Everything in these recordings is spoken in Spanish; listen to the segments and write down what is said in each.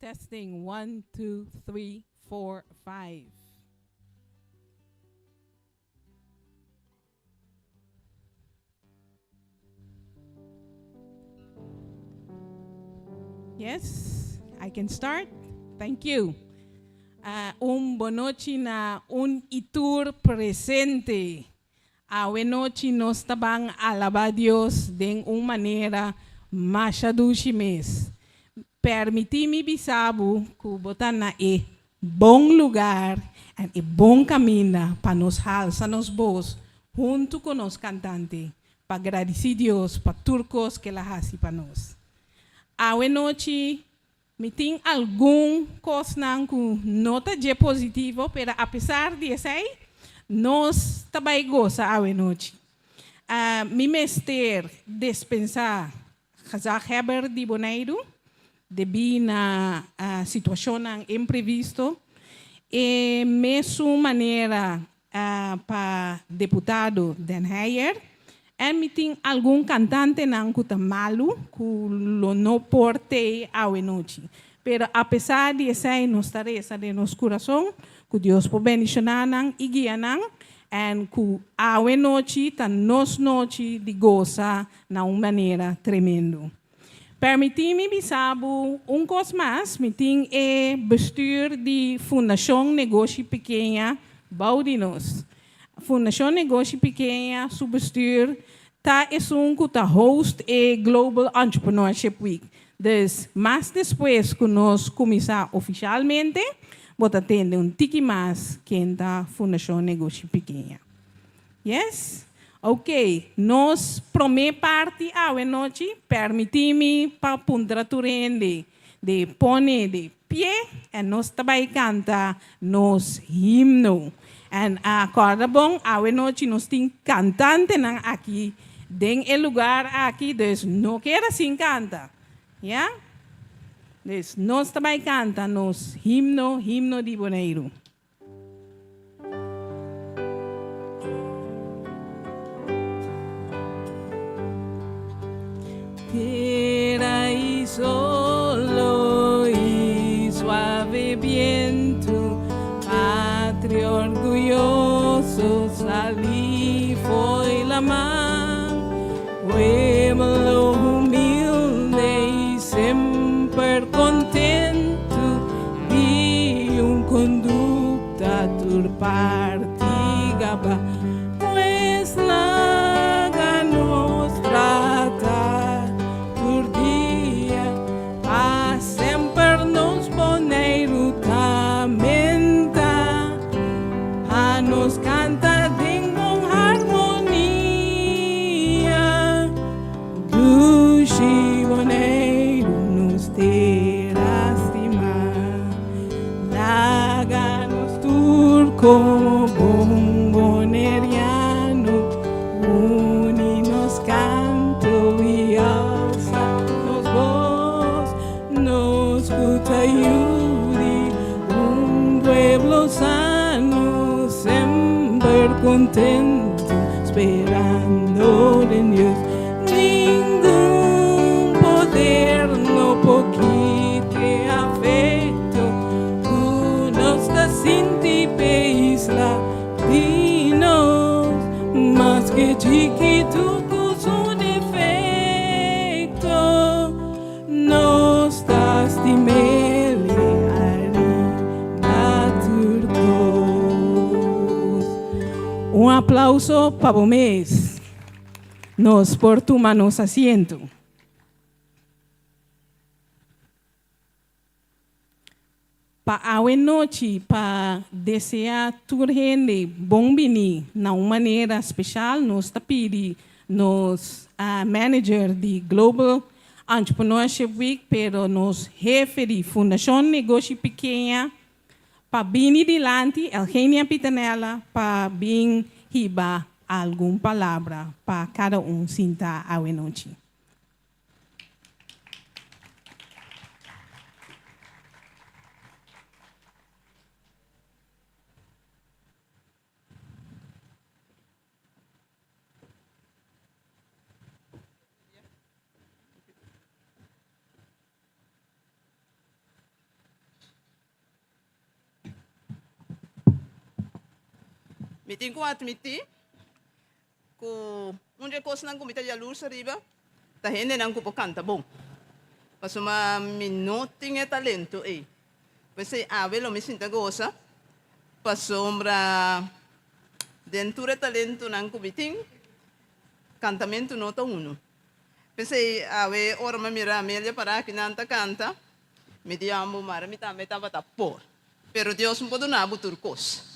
Testing 1, 2, 3, 4, 5. Yes, I can start. Thank you. Boa noite na itur presente. Noite nós tabang alabar Deus de maneira machado chimes. Permiti-me bisabo que botar na bom lugar e bom caminho para nos alçar nos voz junto com os cantantes para agradecer Deus para turcos que la hasi para nós. Noite me tem algum coisa com nota de positivo, pero apesar de isso nós também goza noite. Me mester dispensar casar Heber de Boneiro devido a situação imprevisto e mesmo maneira para deputado Den Heyer e me tem algum cantante não que malo que não porte a noite. Pero apesar de isso nos tarefa de nos coração que Deus pode bendicionar e guiar e que a noite tá nos noite de goza na uma maneira tremendo. Permiti-me bisabo coisa mais, me tem bestuur de Fundação Negócio Pequena Baudinos. Fundação Negócio Pequena, seu bestuur, tá que tá host Global Entrepreneurship Week. Dus, mas depois que nós começar oficialmente, vou atender tiki mais que a Fundação Negócio Pequena. Yes? Ok, nós primeira parte noite permiti-me para puntraturende de pone de pé e nós também canta nos himno. E acorda bom, noite nós tem cantante aqui, den el lugar aqui, dus não quer assim canta, yeah? Dus nós também canta nos himno de Boneiro. Era y solo y suave viento, patria orgulloso salí foi la mar, pueblo humilde y siempre contento, vi conducta turpartigaba, pues la nos trata. Sempre nos Boneiro camenta, nos canta de harmonia, Dushi Boneiro nos terá estimar, Daga-nos turco bom boneriano, uni-nos canto e alça nos voz, nos escuta Yuri, pueblo sano, siempre contento, esperando en Dios. Ningún poder no poquite afecto, tú nos das sin ti isla, dinos, más que chiquito su defecto, nos das timele aplauso para o mês. Nos por tomar nos asiento. Para a noite, para desejar toda gente bom bini, na uma maneira especial, nos tapiri, nos manager de Global Entrepreneurship Week, pero nos jefe de Fundação Negócio Pequena, para bini dilante, Eugenia Pitanella, para bem riba alguma palavra para cada sinta a noite. Me tenho que admitir que onde coisa não comita de luz arriba, tá rende não que canta bom. Mas uma não tinha talento aí. Pensei, velo me sinta goza. Sombra dentro do talento não comitim, cantamento nota 1. Pensei, ora me mira a Amélia para que não canta, me diamo mara me estava por. Pero Deus não pode não botar coisa.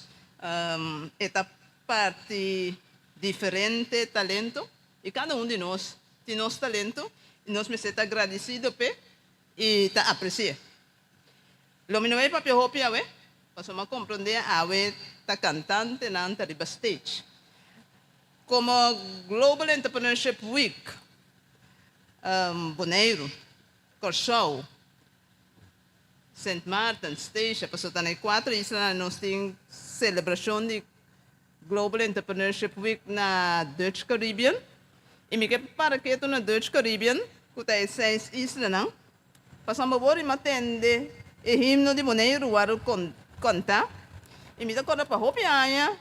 Esta parte diferente talento e cada de nós tem nosso talento e nós me senta agradecido e tá aprecia. Lo me não é papel hopi para uma compreender tá cantante na riba stage. Como Global Entrepreneurship Week, Bonaire, Corsou, St. Martin, Station, passou também 4 islas, nós temos celebração de Global Entrepreneurship Week na Dutch Caribbean. E me que para que tu na Dutch Caribbean, que tem 6 islas, não? Passamos por e matende o himno de Bonaire, o aro conta. E me dá coisa para hopianha.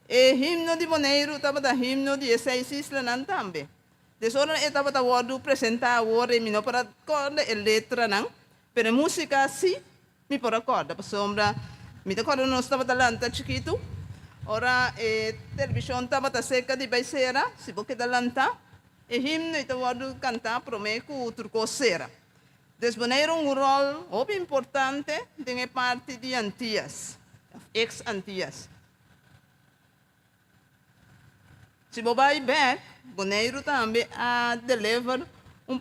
O himno de Bonaire estava da himno de 6 islas, não também. Desora estava da word apresentar agora e me não para corda a letra, não? Pero música sim, me para corda. Sombra, me dá coisa não estava da lanta chiquito. Ora, televisão estava da seca de baiceira, se você da lanta. E himno estava cantar prometo o turcoseira. Desbonaire rol muito importante de parte de Antillas, ex-Antillas. Se você vai ver, Bonaire também deliver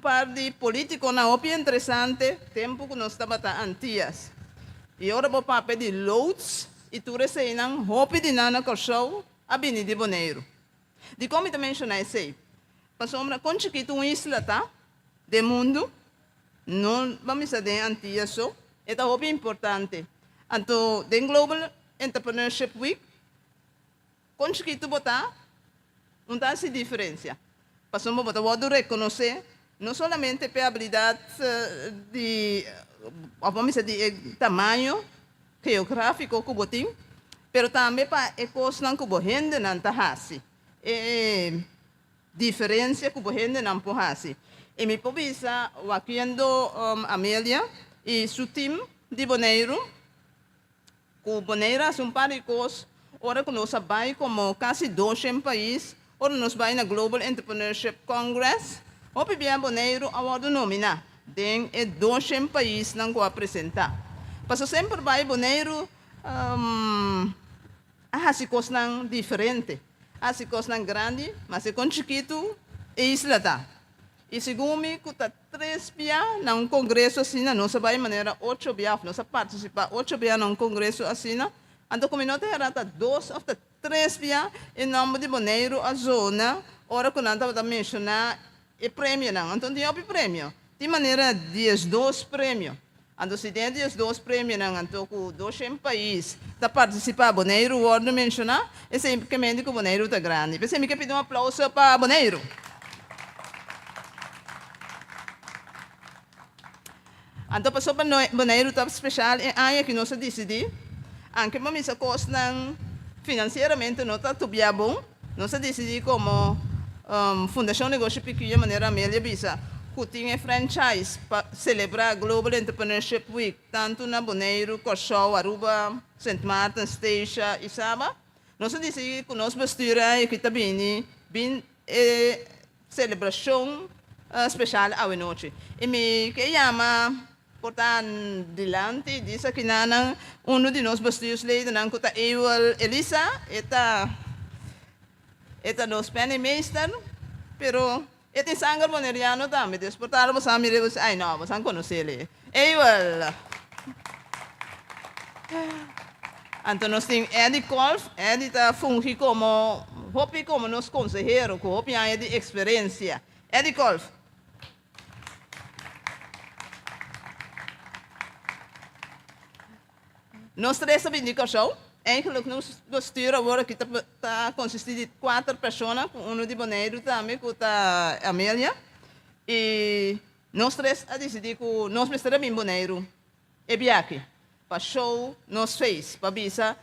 par de políticos muito interessante tempo que nós estávamos na Antillas. E agora vou papel de loads e tu recebem hopi de nana Corsou a bini de Bonaire. De como eu mencionei sei, passou com chiquito isla tá, do mundo. Não vamos a dizer Antillas só, é muito importante. Então, den Global Entrepreneurship Week, com chiquito botar, não dá essa diferença. Passamos a botar reconhecer, não somente pela habilidade vamos dizer, tamanho geográfico que você tem, mas também para a coisa que você rende não está assim. Diferença que você rende não está assim. E me povisa wakiendo Amélia e seu time de Bonaire, que Bonaire é par de coisas, ora que nós vai como quase 200 países, ora nós vai na Global Entrepreneurship Congress, o PBA Bonaire agora nomina, tem 200 países não vou apresentar. Mas sempre vai Bonaire assim coisas diferentes, assim coisas grandes, mas com chiquito e isla tá. E segundo me, que está 3 dias num congresso assim, não se vai de maneira 8 dias, não se participa 8 dias num congresso assim, então como não tem 2 ou 3 dias em nome de Bonaire, a zona, ora que não estava a mencionar o prêmio, não, então tem o prêmio, de maneira 12 prêmios. Então se tem 12 prêmios, não, então com 200 países, está participar Bonaire, o ordem mencionar, é sempre que o Bonaire está grande. Pensei que pedir aplauso para Bonaire. Então, passou para Bonaire top especial em ano que nós decidimos, anche para essa coisa financeiramente não está tudo bom, nós decidimos como Fundação Negócio Pequeno de maneira Amélia Bisa, que tinha franchise para celebrar Global Entrepreneurship Week, tanto na Bonaire, Corsou, Aruba, St. Martin, Station e Saba. Nós decidimos que nós mistura e que também celebração especial à noite. E me que chama portanto, dilante, diz que nana, de nós bastios leite, não que Elisa, eta nos penimeister, pero ete sangar boneriano também, desportar vos a mirar vos, ai não, vos não conhecer Ewell. Então nós temos Eddie Kolf, Eddie está fungi como, hopi como nos consejero, que hopi há de experiência. Eddie Kolf. Nós três sabemos de Corsou, eigenlijk nos bestuur agora que está consistindo de 4 pessoas, um de Bonaire também, que está Amélia, e nós três a decidir que nós misturamos em Bonaire, e aqui, para show, nós fez, para bisa,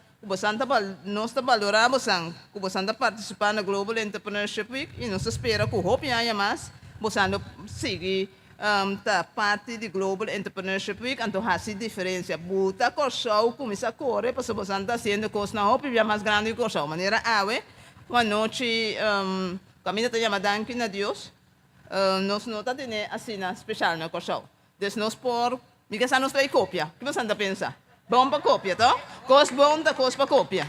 nós valoramos que você participar na Global Entrepreneurship Week e nós espera que o Hope ainda mais você siga tá parte de Global Entrepreneurship Week, então há essa diferença. Buta show começa a correr, para você está fazendo coisas na Hope é mais grande que o show. Maneira uma noite caminho te llama danke a Deus. Nós não tá tendo assim especial no show. Des nós por Mica sa nos trae copia. Que você anda pensa? Bom para copia, tá? Cos bom da cos para copia.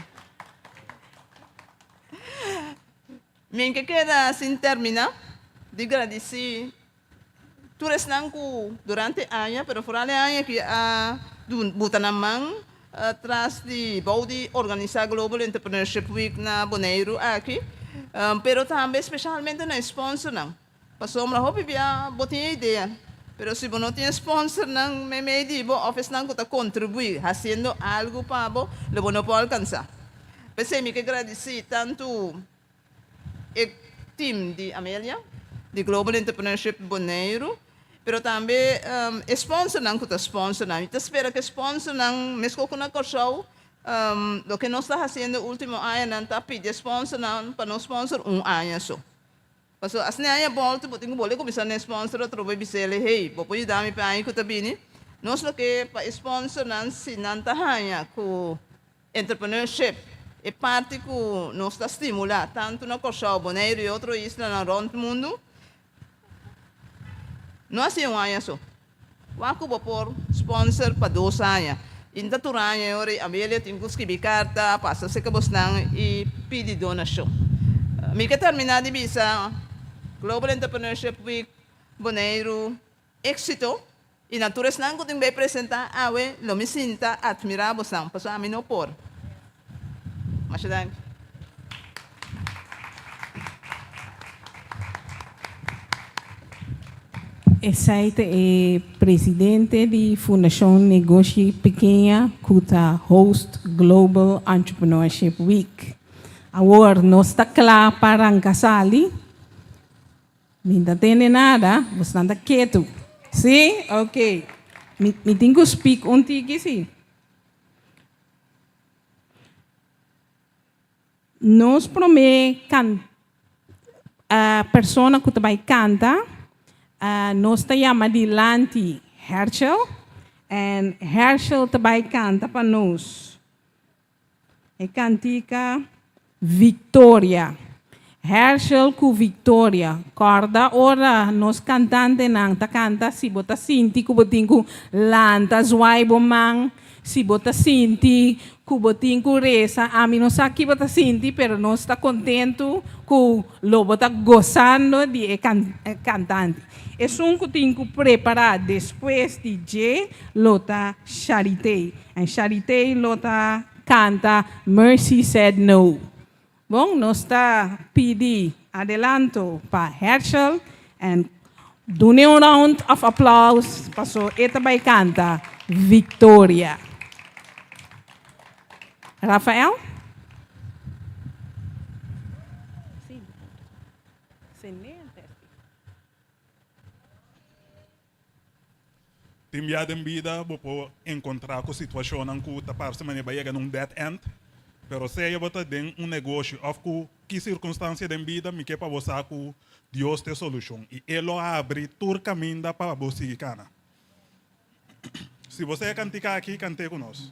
Minha queda sin terminar, de agradecer turis nangku durante ano, pero fora de ano que a Butanamang atrás de Baudi organizar Global Entrepreneurship Week na Bonaire aqui, pero também especialmente na sponsor não. Passou uma hobby via botinha ideia. Pero se não tem sponsor ng may di bo office nang ko ta contribuir haciendo algo para bo lo não pode alcançar. Pensei me que agradecer tanto o team de Amelia de Global Entrepreneurship Bonaire, pero também sponsor nang ko ta sponsor nang. Ita espera que sponsor nang mesco ko na show lo que nós está fazendo último ano nang ta pide sponsor nang para no sponsor ano so. Paso asne aya volta boting boleh começar a sponsor outro vai bisele hey popoy dami pa ay ko tabini nós lo que pa sponsor nan sinanta hanya ko entrepreneurship é parte ko nós está estimular tanto na Corsao Bonaire e outro isla na round mundo não assim aya so wako por sponsor pa 2 anos inta turanya ori Amelia tingkus kibikarta passa se kabos nang e pidi donasyon mi que terminar de bisa Global Entrepreneurship Week Bonaire éxito e naturas nang ko ting vai apresentar awe lo me sinta admirable sang paso amin no por masyadang Esse é presidente da Fundação Negócio Pequena que está host Global Entrepreneurship Week. Agora nós está claro para casali. Não tem nada, você não está quieto. Sim? Ok. Me tenho que speak aqui, sim. Nós prometemos a pessoa que vai cantar, nós chamamos de Lanti Herschel, e Herschel também canta para nós. É cantica Victoria. Herschel com Victoria. Corda ora nos cantante nang ta canta si bota sinti ku botingu lanta zwai bomang si bota sinti ku botingu resa ami no saki bota sinti pero no está contento ku lo bota gozando de cantante. Es un que tenho que preparar depois de J lota Charité. E Charité lota canta Mercy Said No. Bom, nós está pedindo adelanto para Herschel e dune um round of applause para esta vai canta Victoria. Rafael? Sim. Timbiada em vida, vou encontrar com situação em que a parte vai chegar num dead end. Pero se eu botar dentro negócio, of que circunstância de vida me quer para você que Deus tem solução e ele abre todo caminho para você cana. Se você é cantar aqui, cante conosco.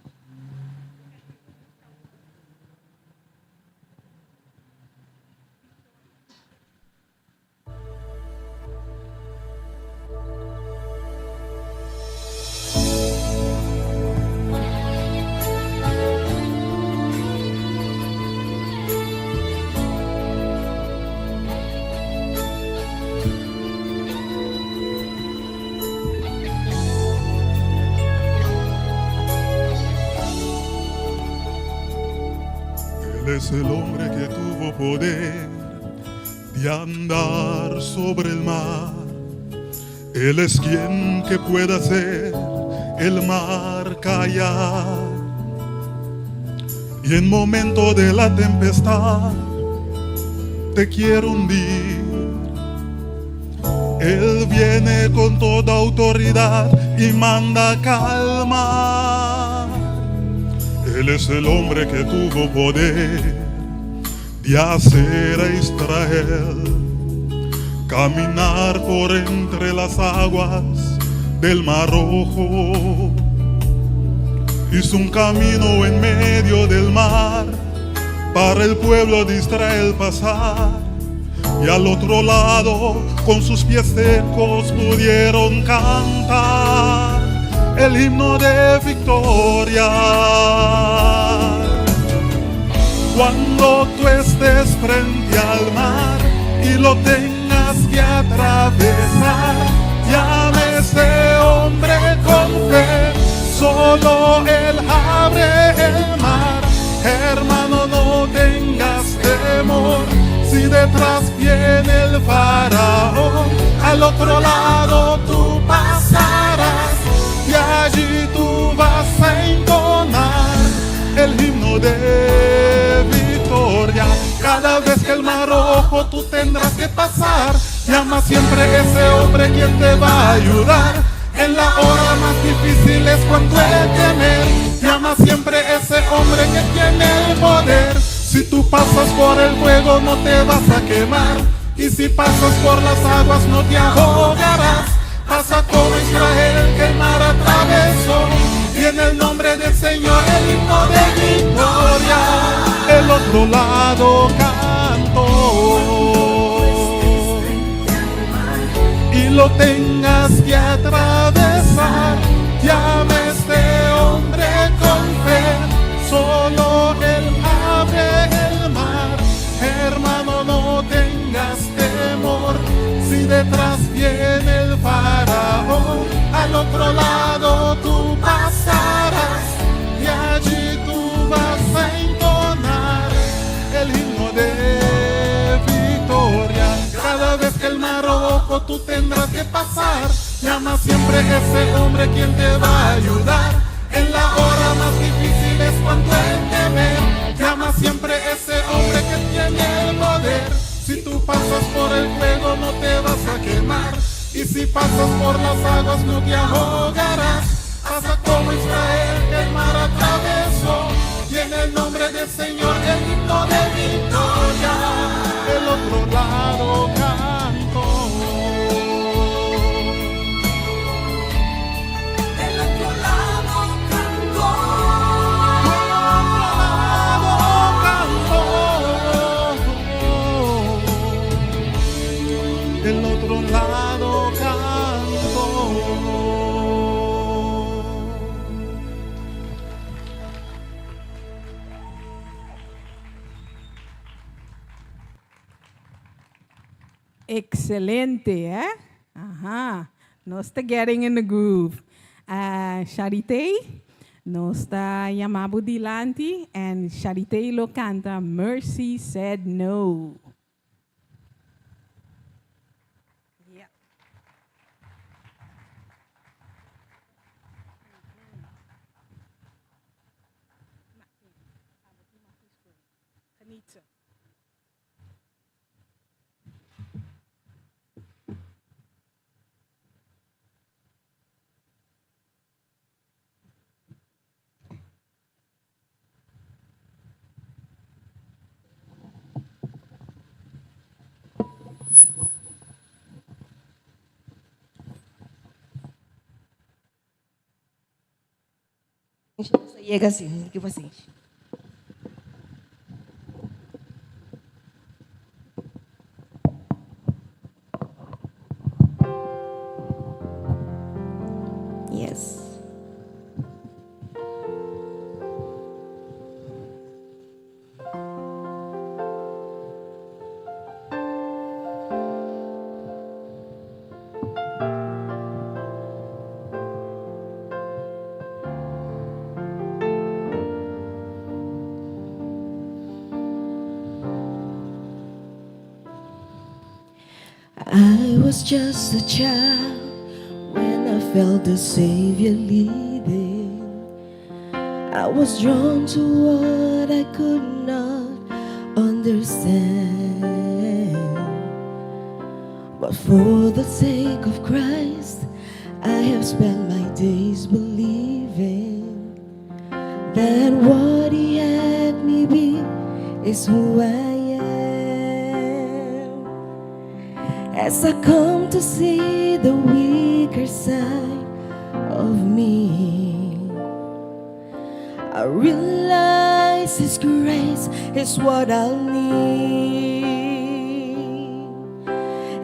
Es el hombre que tuvo poder de andar sobre el mar. Él es quien que puede hacer el mar callar. Y en momento de la tempestad te quiero hundir. Él viene con toda autoridad y manda calma. Él es el hombre que tuvo poder de hacer a Israel caminar por entre las aguas del Mar Rojo. Hizo un camino en medio del mar para el pueblo de Israel pasar, y al otro lado con sus pies secos pudieron cantar el himno de victoria. Cuando tú estés frente al mar y lo tengas que atravesar, llama a este hombre con fe, solo él abre el mar. Hermano, no tengas temor, si detrás viene el faraón, al otro lado tú pasarás y allí tú vas a entonar el himno de victoria. Cada vez que el Mar Rojo tú tendrás que pasar, llama siempre a ese hombre quien te va a ayudar. En la hora más difícil es cuando el temer, llama siempre a ese hombre que tiene el poder. Si tú pasas por el fuego no te vas a quemar, y si pasas por las aguas no te ahogarás. Pasa como Israel que el mar atravesó, y en el nombre del Señor el himno de victoria. El otro lado cantó, y lo tengas que atravesar, llame a este hombre con fe, solo él abre el mar. Hermano, no tengas temor, si detrás viene el faraón, al otro lado tú pasarás y allí tú vas a entonar el himno de victoria. Cada vez que el Mar Rojo tú tendrás que pasar, llama siempre a ese hombre quien te va a ayudar. En la hora más difícil es cuando el temer, llama siempre a ese hombre que tiene el poder. Si tú pasas por el fuego no te vas a quemar, y si pasas por las aguas no te ahogarás. Pasa como Israel que el mar atravesó, y en el nombre del Señor el himno de victoria. El otro lado cantó, El otro lado cantó, el otro lado cantó. Excelente, ¿eh? Ajá. No está getting in the groove. Charité no está llamado dilante, and Charité lo canta Mercy Said No. Yeah. llega assim, que vocês. Yes. I was just a child when I felt the Savior leading. I was drawn to what I could not understand. But for the sake of Christ, I have spent my days believing that what is who I am. As I come to see the weaker side of me, I realize His grace is what I'll need.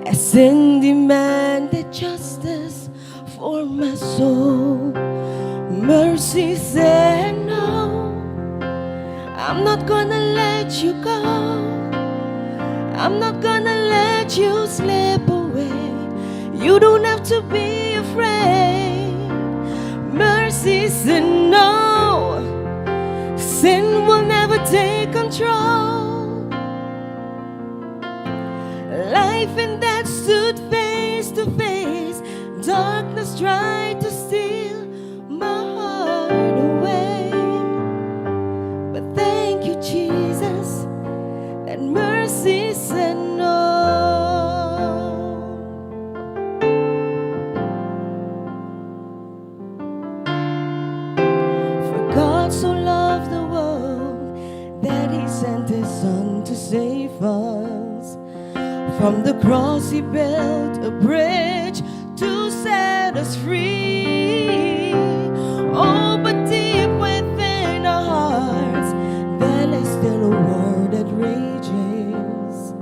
As sin demanded justice for my soul, mercy said no, I'm not gonna let you go. I'm not gonna let you slip away. You don't have to be afraid. Mercy said no, sin will never take control. Life and death stood face to face. Darkness tried to steal my heart away. But thank you, Jesus, that mercy said no. For God so loved the world that He sent His Son to save us. From the cross He built a bridge to set us free. Oh, but deep within our hearts there is still a war that rages,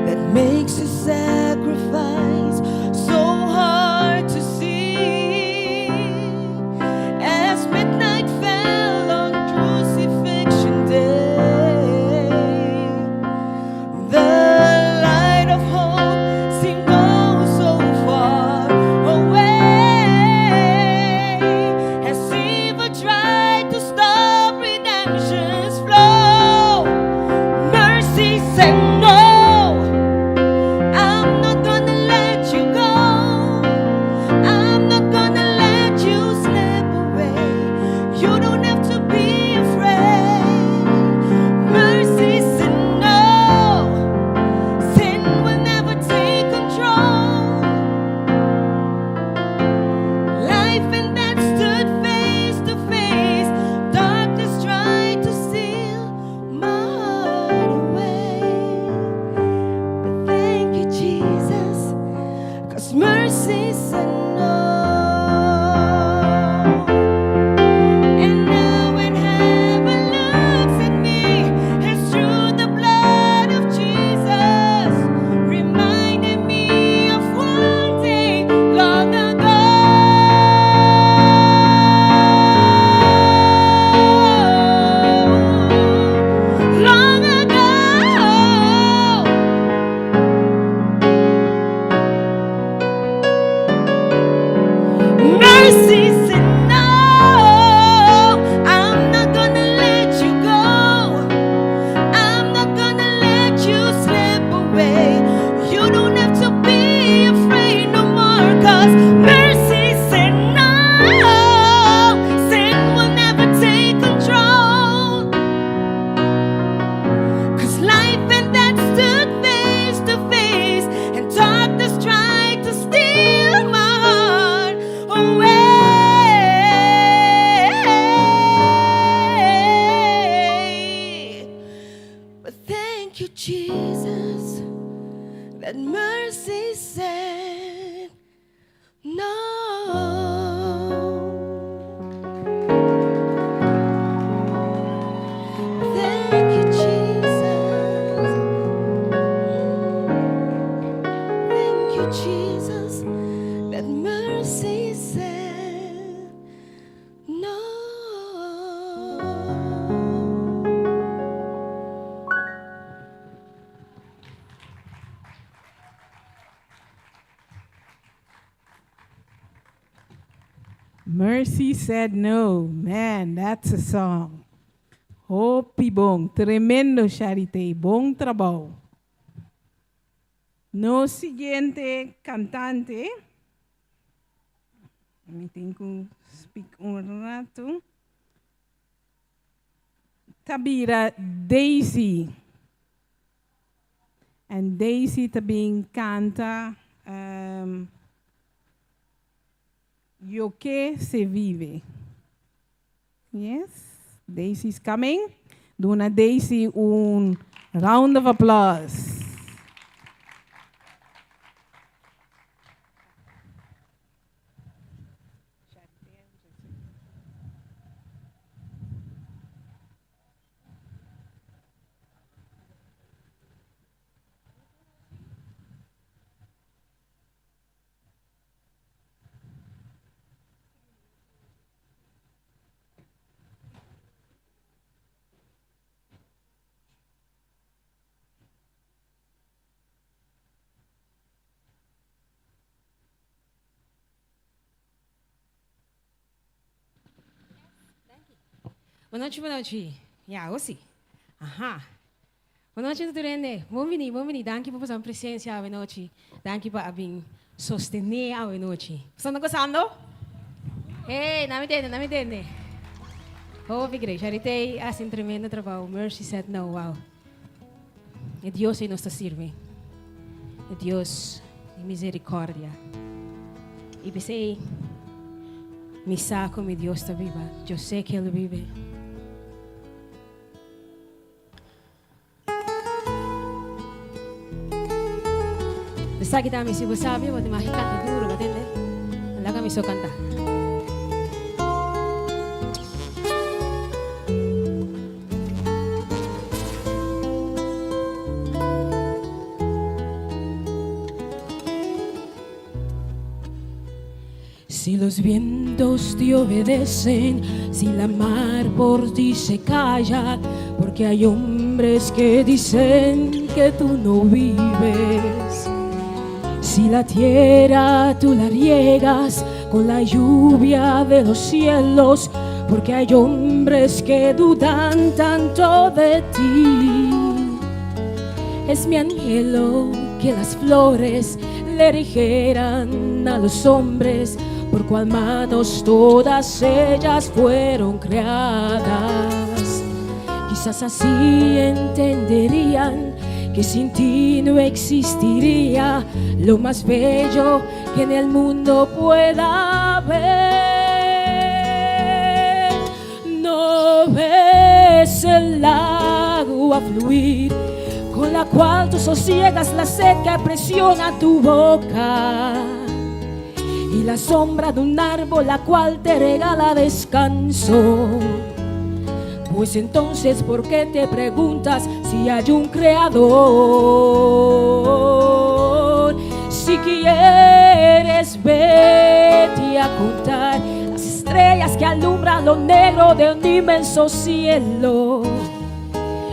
that makes a sacrifice so hard to see. As midnight fell on crucifixion day, the light of hope seemed oh so far away. As evil tried to stop redemption's flow, mercy said no, I'm not gonna let you go. I'm not gonna let you slip away. You don't have to be afraid. Mercy said no, sin will never take control. Life and death stood face to face. Darkness tried to steal my heart away. But thank you, Jesus, 'cause mercy said no. And now when heaven looks at me, it's through the blood of Jesus, reminding me of one day long ago. Long ago. Mercy said no, I'm not gonna let you go. I'm not gonna let you slip away. You don't have to be afraid no more, 'cause mercy said no, sin will never take control. 'Cause life and death stood face to face, and darkness tried to steal my heart away. But thank you, Jesus, that mercy said no. Thank you, Jesus. Thank you, Jesus, that mercy said no. Mercy said no. Man, that's a song. Hopi bom. Tremendo, Charité. Bom trabalho. No siguiente cantante. Me tenho que speak rato. Tabira Daisy. And Daisy também canta Yo que se vive. Yes, Daisy's coming. Doe a Daisy un round of applause. Boa noite. Ja, aussi. Aha. Boa noite, tudo bem? Bom venir. Danke por sua presença hoje noite. Danke por abrir sostener hoje noite. Estão gostando? Ei, não me entende. Ouve, igreja. Charité faz tremendo trabalho. Mercy said no, wow. É Deus que nos sirve. É Deus de misericórdia. E pensei, me saco, meu Deus está viva. Eu sei que Ele vive. Basta kita misi sabi, wadi makikanta duro, batende. Wala kami so kanta. Si los vientos te obedecen, si la mar por ti se calla, porque hay hombres que dicen que tú no vives. Si la tierra tú la riegas con la lluvia de los cielos, porque hay hombres que dudan tanto de ti. Es mi anhelo que las flores le dijeran a los hombres por cual manos todas ellas fueron creadas. Quizás así entenderían que sin ti no existiría lo más bello que en el mundo pueda haber. No ves el agua fluir con la cual tú sosiegas la sed que presiona tu boca, y la sombra de un árbol la cual te regala descanso. Pues entonces, ¿por qué te preguntas si hay un creador? Si quieres, vete a contar las estrellas que alumbran lo negro de un inmenso cielo.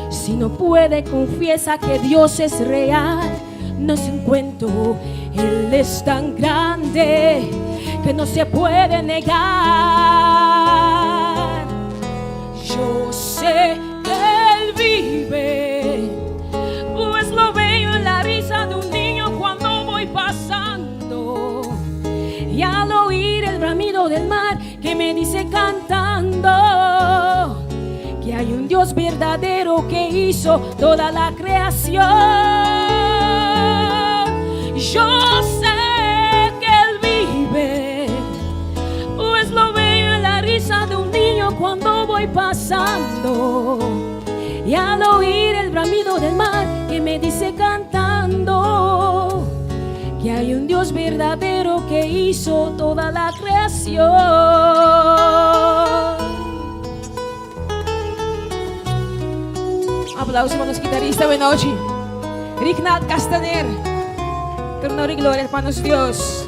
Si no puede, confiesa que Dios es real, no es un cuento. Él es tan grande que no se puede negar. Yo sé que Él vive, pues lo veo en la risa de un niño cuando voy pasando, y al oír el bramido del mar que me dice cantando que hay un Dios verdadero que hizo toda la creación. Yo sé que Él vive, pues lo veo en la risa de un niño cuando voy pasando, y al oír el bramido del mar que me dice cantando que hay un Dios verdadero que hizo toda la creación. Aplausos para los guitarristas, buenas noches. Rignat Castaner, honor y gloria para nuestro Dios.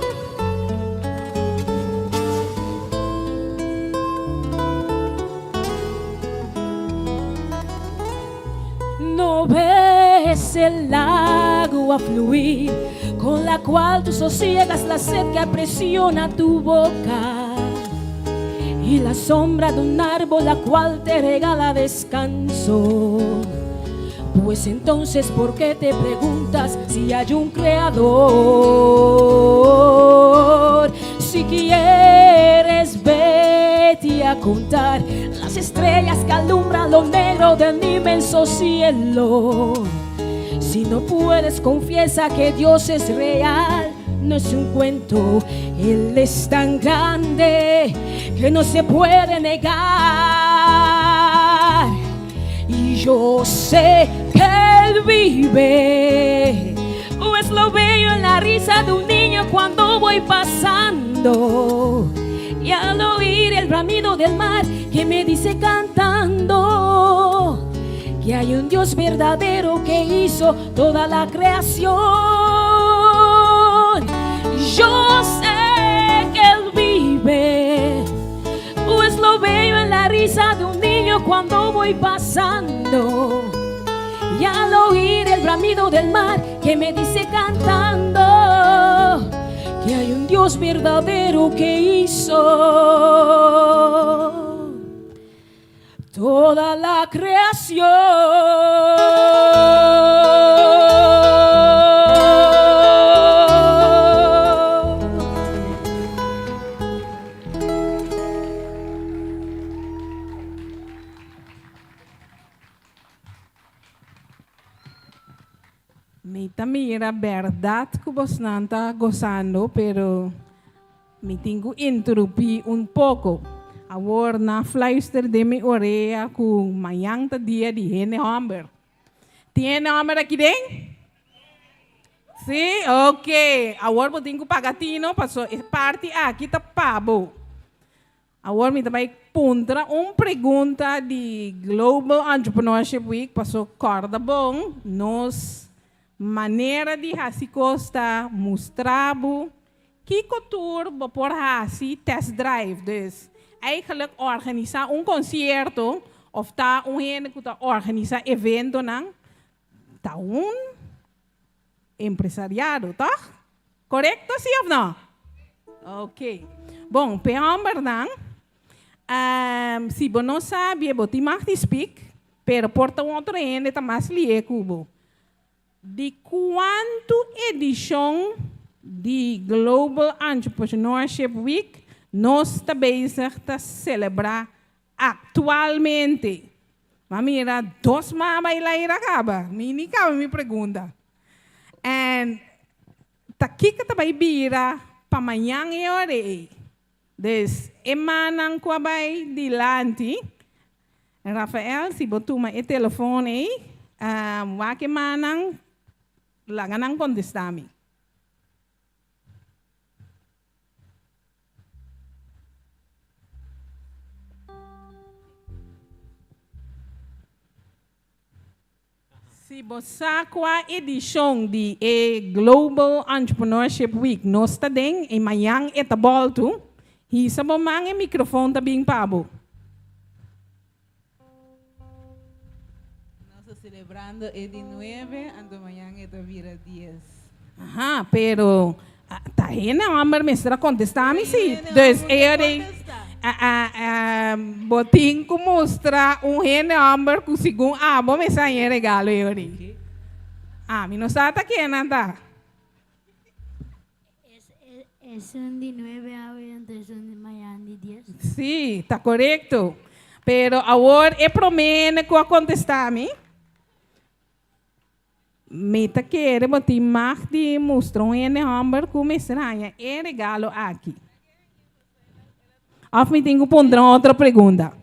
No ves el agua fluir con la cual tú sosiegas la sed que aprisiona tu boca, y la sombra de un árbol la cual te regala descanso. Pues entonces, ¿por qué te preguntas si hay un creador? Si quieres, vete a contar las estrellas que alumbran lo negro del inmenso cielo. Si no puedes, confiesa que Dios es real, no es un cuento. Él es tan grande que no se puede negar. Y Yo sé que Él vive, pues lo veo en la risa de un niño cuando voy pasando, y al oír el bramido del mar que me dice cantando que hay un Dios verdadero que hizo toda la creación. Yo sé que Él vive, pues lo veo en la risa de un niño cuando voy pasando, y al oír el bramido del mar que me dice cantando que hay un Dios verdadero que hizo toda la creación. Mita mira verdad que vos não está gozando, pero me tengo interrompi un poco. Agora na fluister de mi orelha com manhã tá dia de Hene Hamber. Tiene Hamber aqui dentro? Sim, ok. Agora eu tenho que pagar tino, passou parte aqui tá pago. Agora me também punta pergunta de Global Entrepreneurship Week, passou corda bom, nos maneira de Hasi Costa mostrabo que cultura por Hasi test drive. Dus eigenlijk organiseer concerto of ta ene que ta organiseer evento nang ta empresariado, tá? Correto, sim ou não? Ok. Bom, peamber nang se você não sabe, você mag te speak, pero porta outro ene tá mais lie cubo. De quanto edição de Global Entrepreneurship Week nós estamos bezig a celebrar atualmente? Mas mira, 2 meses vai lá ir acaba. Me pergunta. E aqui que vai vira para amanhã e hora. Des emanan ko bay dilante. Rafael, se botou o telefone aí, wake manang langanang contestami. Se você com a edição de Global Entrepreneurship Week, nós está dentro em manhã e tá volto, e sabe o microfone tá bem pabo. Nós celebrando el 19, ando mañana é vira 10. Ajá, pero tá aí não, amor, me está contestando sim. Dus botin que mostra rene amber que segundo abo me sai regalo eu. Me não sabe aqui nada. Es un de 9 a 20, son de mañana de 10. Sí, está correcto. Pero agora é promene que contestar-me. Me tá querendo botar mais de mostrar rene amber que me sai regalo aqui. Of me tenho que pôr outra pergunta.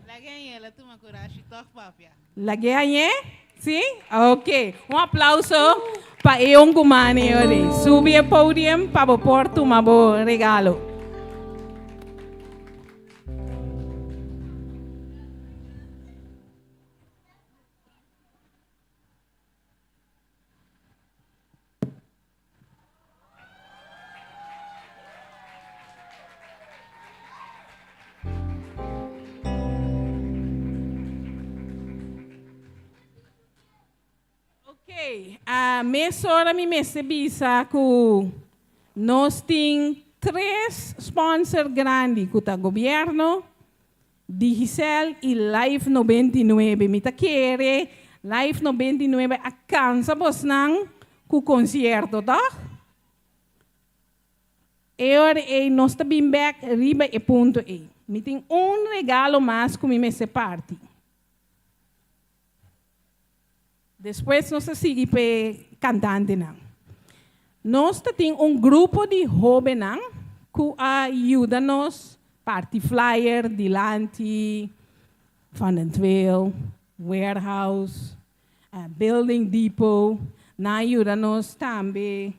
Ela toma coragem, toca papia. Lagi aí? Sim? Ok. Aplauso para Eon Gumani. Subi ao podium para pôr um regalo. A mesora me recebi que nós temos 3 sponsors grandes, que o governo, Digicel e Life 99. Me quer Life 99 alcança vos não com o concerto, tá? E nós estamos back riba e ponto e. Me tem regalo mais que me se parte. Depois nós seguimos para cantante. Nós temos grupo de jovens que ajuda-nos, party flyer, dilante, van den Tweel, warehouse, building depot, na ayuda-nos também,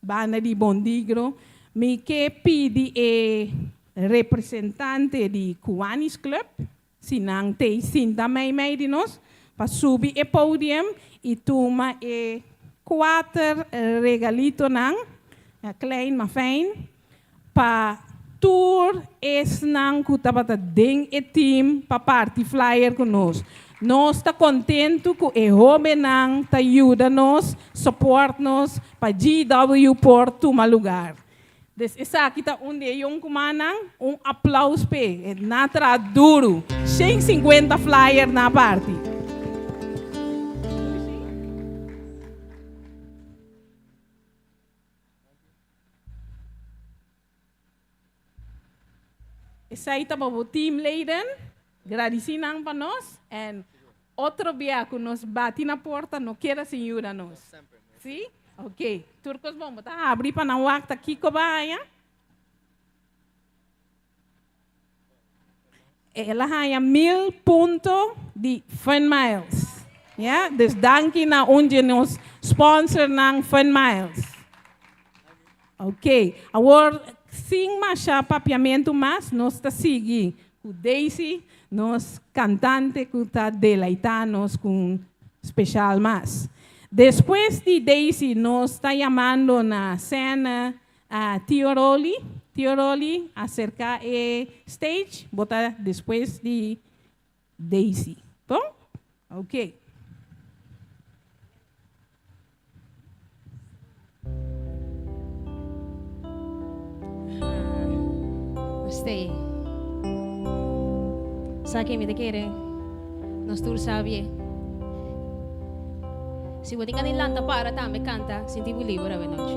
banda de Bondigro, me que pedi representante de Kiwanis Club, sinang te sinta may de nós, para subir o podium e toma 4 regalito nang, klein maar fijn, para tour es nang kutabata ding e team para party flyer conosco. Nós está contento com o homem nang ta ajuda nos, support nos para GW por tomar lugar. Des essa aqui tá onde yung kumanang aplauso pe, natra duro, 150 flyer na party. Essa aí tá para o team leiden, agradecendo para nós, e outro dia que nos bate na porta, não quer se ajudar nós. Sim? Ok. Turcos bom, tá abrir para não acta aqui com baia. Ela ganha 1000 pontos de Fun Miles. Ja? Dus danke na onde nos sponsor ng Fun Miles. Ok. Agora, sim, mas papiamento mais, nós está seguindo com Daisy, nós cantante que está deleitando com especial mais. Depois de Daisy, nós está chamando na cena a Tio Roli acerca do stage, botar depois de Daisy. Bom? Ok. Stay. Sa que me te quiere, nos tú sabes. Si vos tenés lanta para también canta, sin ti libre a noche.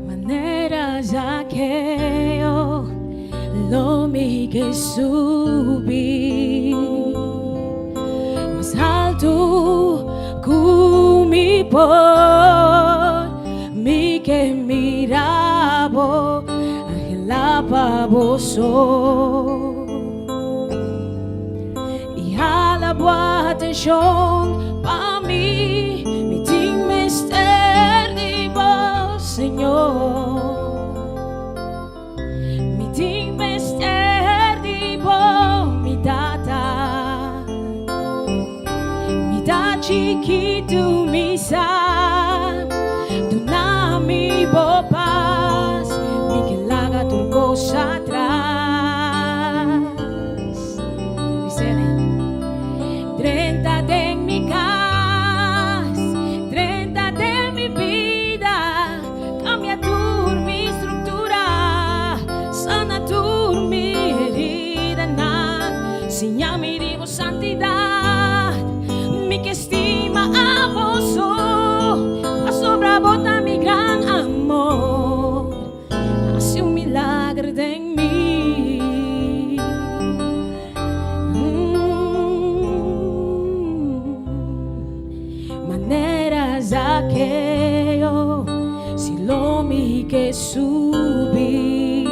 Manera ya que yo lo mi que subí más alto que mi por mi que mirabo angelaba vos y alabo atención pa mí mi ting mister de vos Señor mi ting mister de vos mi tata chiquito mi sa mi bopas, mi que laga turcos atrás. Dicen, 30 de mi casa, 30 de mi vida, cambia tu mi estructura, sana tu mi herida, seña mi divo santidad, mi que estima a vos, a sobra bota mi gran amor, hace un milagro en mí. Maneras aquello, si lo mi que subí,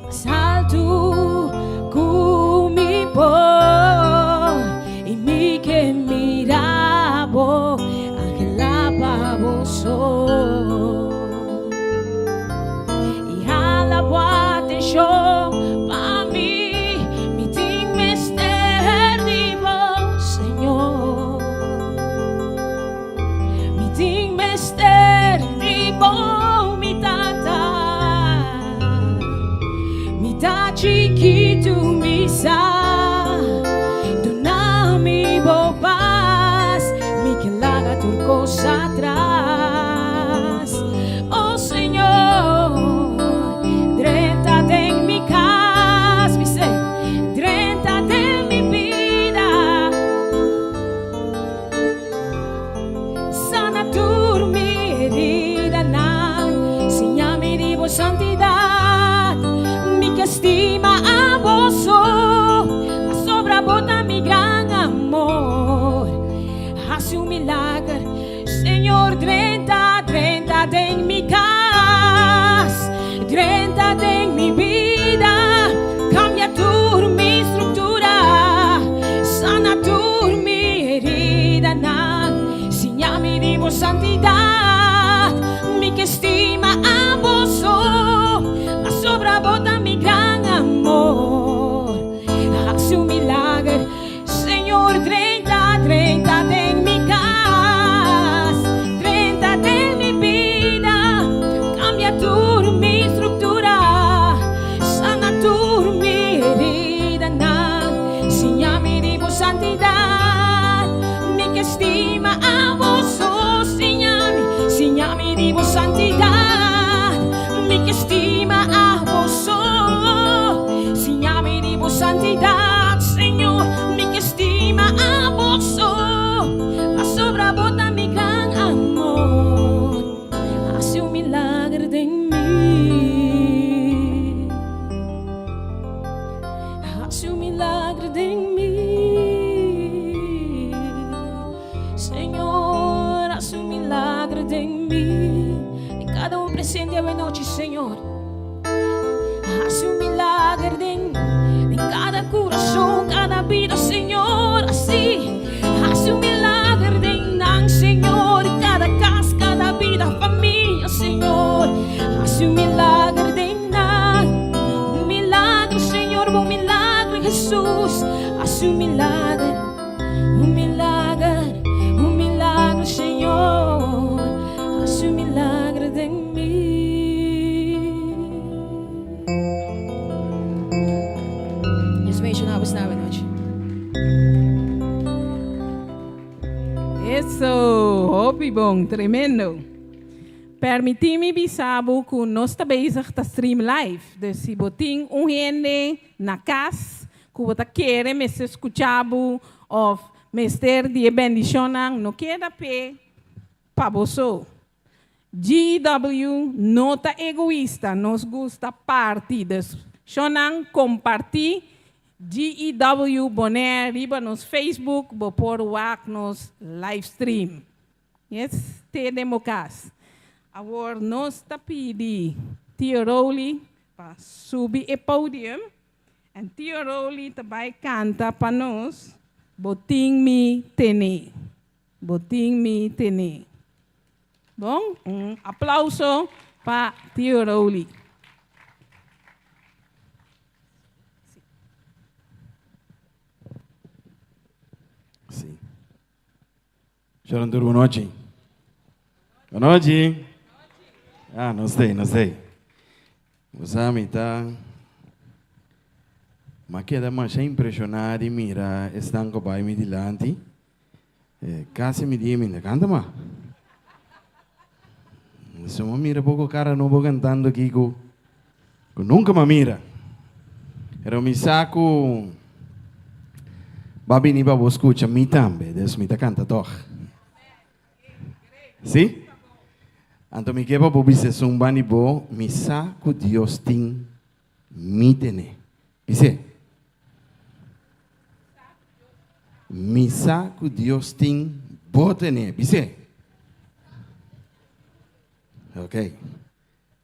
más alto que mi por, y mi que miraba, angelaba vos. Y alabo atención pa' mí, mi ting mister de vos, Señor. Mi ting mister de vos, mi tata. que estima a vos, a sobrabota mi gran amor. Hace un milagro, Señor, 30 en mi casa, 30 en mi vida. Cambia tu mi estructura, sana tu mi herida, enséñame de vos santidad, mi que estima a vos, enséñame de vos santidad, mi que estima a vos, enséñame de vos santidad, Señor, mi que estima a vos, a sobrabota mi gran amor, hace un milagro en mí, hace un milagro en mí, Señor, hace un milagro en mí, en cada un presente a noche, Señor, hace un milagro en cada corazón, cada vida, Señor, así, hace un milagro en Señor, cada casa, cada vida, familia, Señor, hace un milagro un milagro, Señor, un milagro, Jesús, hace un milagro, un milagro, un milagro, Señor, hace un milagro en mí. Dios mencionamos esta noche. Eso, hobby tremendo. Permiti-me bisabo que nós está bezig te stream live. Dus se botin gente na casa, que você quer me escutar ou me ter de bendicionar, não queda pé para você. GW nota egoísta, nos gusta partidas. Shonan compartir GEW boné riba nos Facebook, bo por wak nos live stream. Yes, te democas. Agora nós tá pedi Tio Rowley para subir o podium. E Tio Rowley também canta para nós Boting Mi Tene. Boting Mi Tene. Bom, aplauso para Tio Rowley. Sim. Chorandur, boa noite. Boa noite. Ah, não sei. Você está... Mas queda mais impressionado e mira, estão com o pai me dilante. Casi me diz, me canta mais. Se me mira pouco cara novo cantando aqui, que nunca me mira. Era me saco... Babi ni babo escucha mi tambe, Deus me canta toch. Sim? Anto mi queba bobi se sumbani bo, mi saco Dios ting mi tene. Dice. Mi saco Dios ting bo tene. Dice. Ok.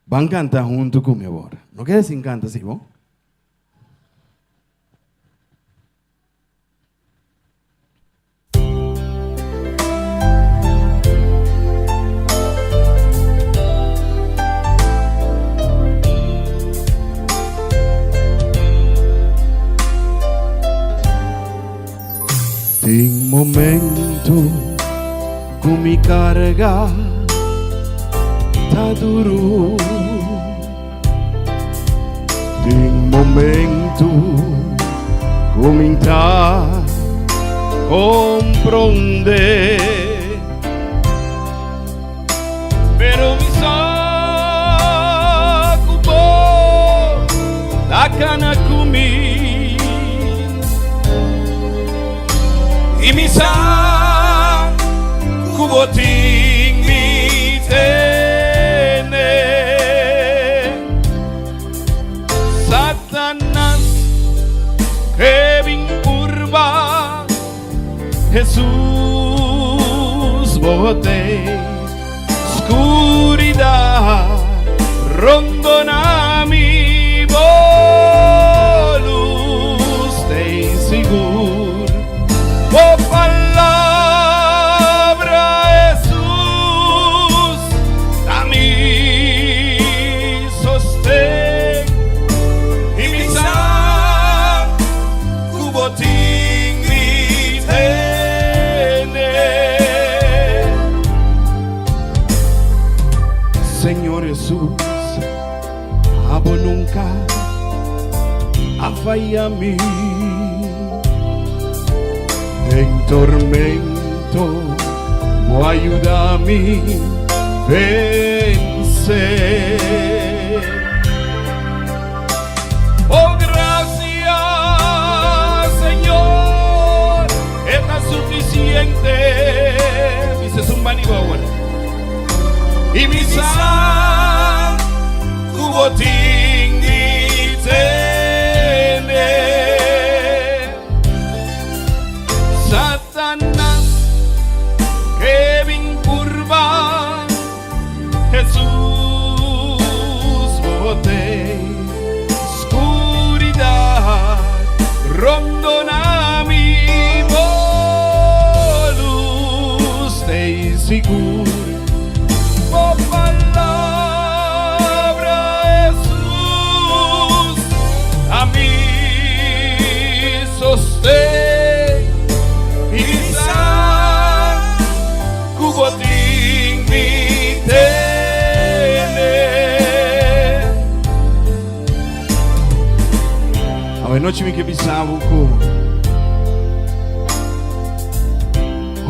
Van cantar junto com meu agora. Não quer assim canta assim, bom? Tem momento com me carga tá duro. Tem momento com me tá compreender. Pero me saco bom da cana comigo. E me saco botim me tene. Satanás que vim curva, Jesus botei escuridão rondona mi bolus tem seguro. Oh, palavra Jesus, dá-me Señor Jesús, abo nunca a falla a mí. En tormento, o ayuda a mí vencer. Oh, gracias, Señor, está suficiente. Dices un manigo ahora. Y mi san cubotín tiene. Satanás que vin curva Jesús bote oscuridad rondona mi luz de seguro. Oh, palabra Jesús, a mí sostén y san cubotín mi tene. A noite me que bisavo com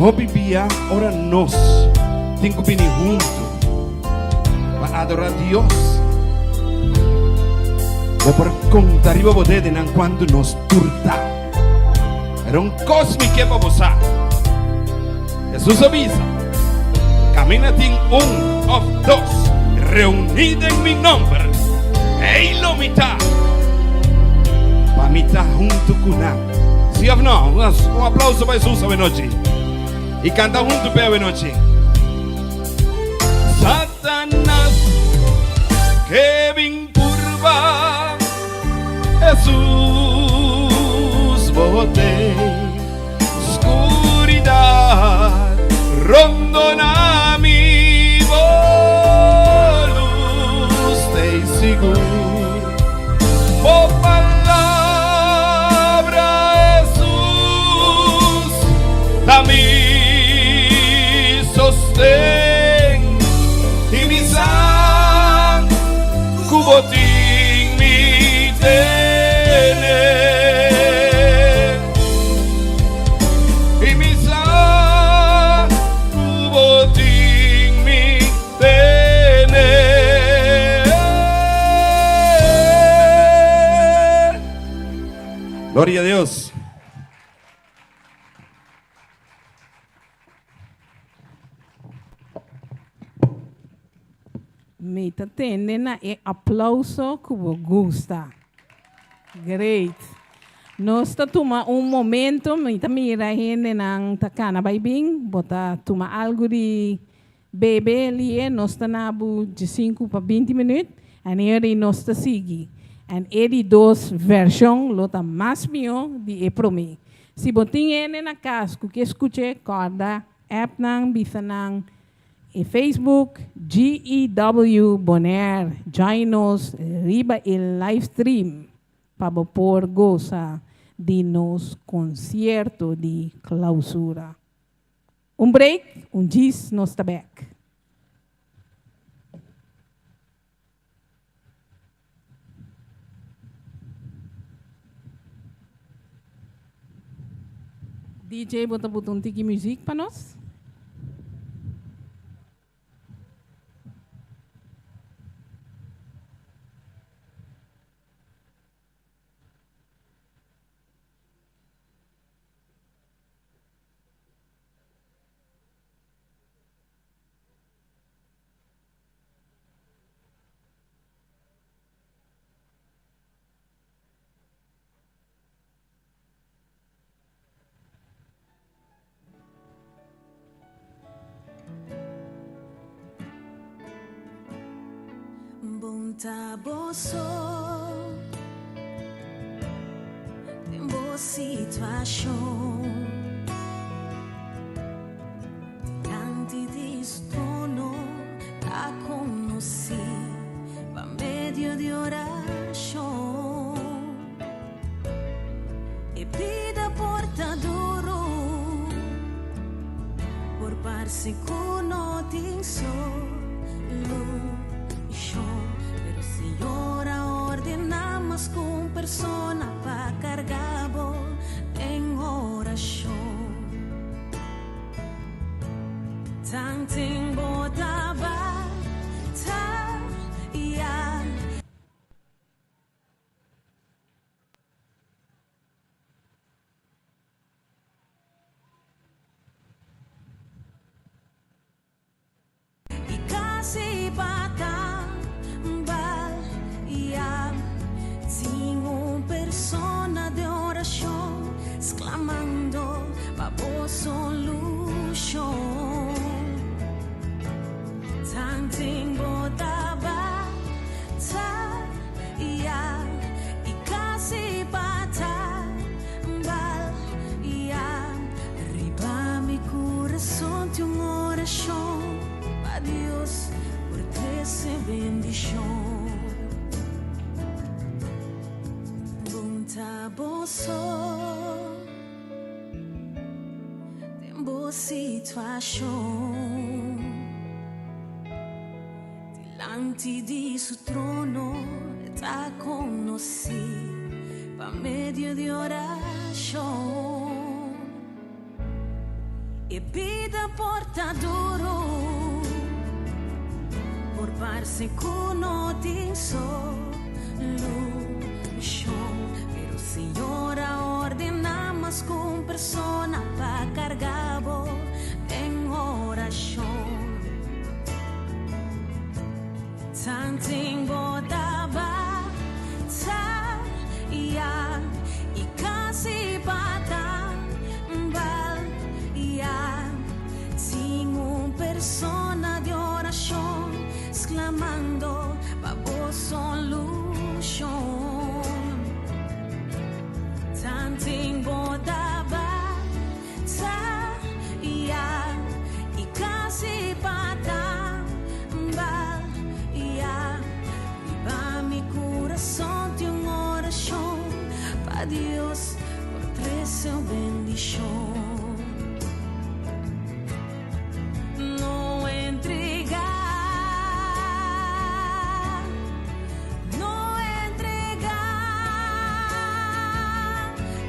o bibia ora nós tem que vir junto para adorar a Dios. O por contar riba bodede nan quando nos turta. Era un cosmic que para usar. Jesús avisa. Camina tin of dos reunido en mi nombre. E lo mitad. Pa mitad junto con él. ¿Sí o no? Un aplauso para Jesús a noche. Y canta junto para noche. Satanás que vin curva Jesús bote oscuridad rondona mi luz de seguro. Oh, palabra Jesús, a mí sostén y mi san cubotín mi tene. Y mi san cubotín mi tene. Gloria a Dios. Me tá tendo aplauso que você gosta. Great. Nós tá tomando momento, me tá mira gente nang takana baibing, bota toma algo de bebê ali, nós tá na de 5 para 20 minutos, e aí nós tá seguir. E ele dos versão lota mais mio de promi. Se botin ele na casa, que escute corda, app nang bisa nang e Facebook, GEW Bonaire, join-nos, riba el live stream, para por gozar de nos concerto de clausura. Break, diz, nos está back. DJ, bota botão de music para nós. Taboso em boa situação diante disto no a conheci por meio de oração e vida portador por parce con no tin solo persona pa cargabo en oración. Tanting botaba ta ya. Y casi patambal ya. Sin una persona de oración exclamando bajo solución. Tanting botaba ta ya. Y casi patambal ya. Arriba mi corazón de una oración a Dios por 13 bendición. Buntaboso tembo situación delante de su trono está conocí pa medio de oración y vida portador por parse cuno din solución. Pero Señora ordenamos con persona pa cargabo en oración. Tanting botaba ta ya y casi patambal ya. Sin una persona de oración exclamando bajo solución. Tanting botaba ta ya y casi patambal ya. Viva mi corazón de una oración pa Dios por 13 bendición. No entregar, no entregar.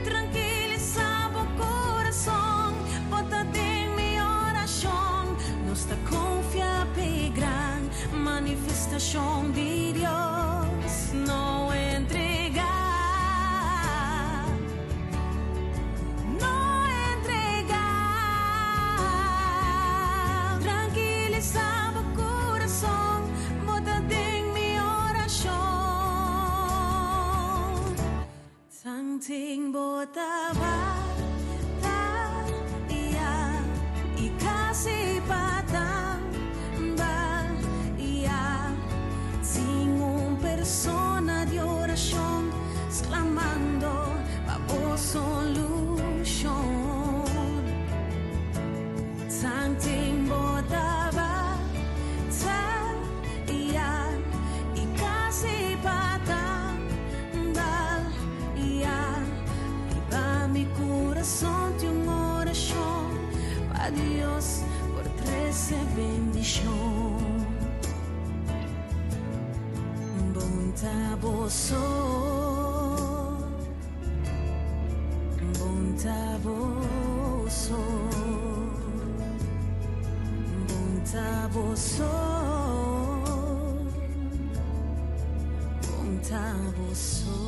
Tranquiliza o corazón, bótate en mi oración. Nuestra confianza y gran manifestación de Dios. No entregar, no entregar. Tranquiliza o corazón, bótate en mi oración. Tanting botaba ta ya y casi patambal ya. Sin una persona de oración exclamando bajo solución. Tanting botaba ta ya y casi patambal ya. Viva mi corazón de una oración pa Dios por 13 bendición. Buntaboso, buntaboso, buntaboso, buntaboso.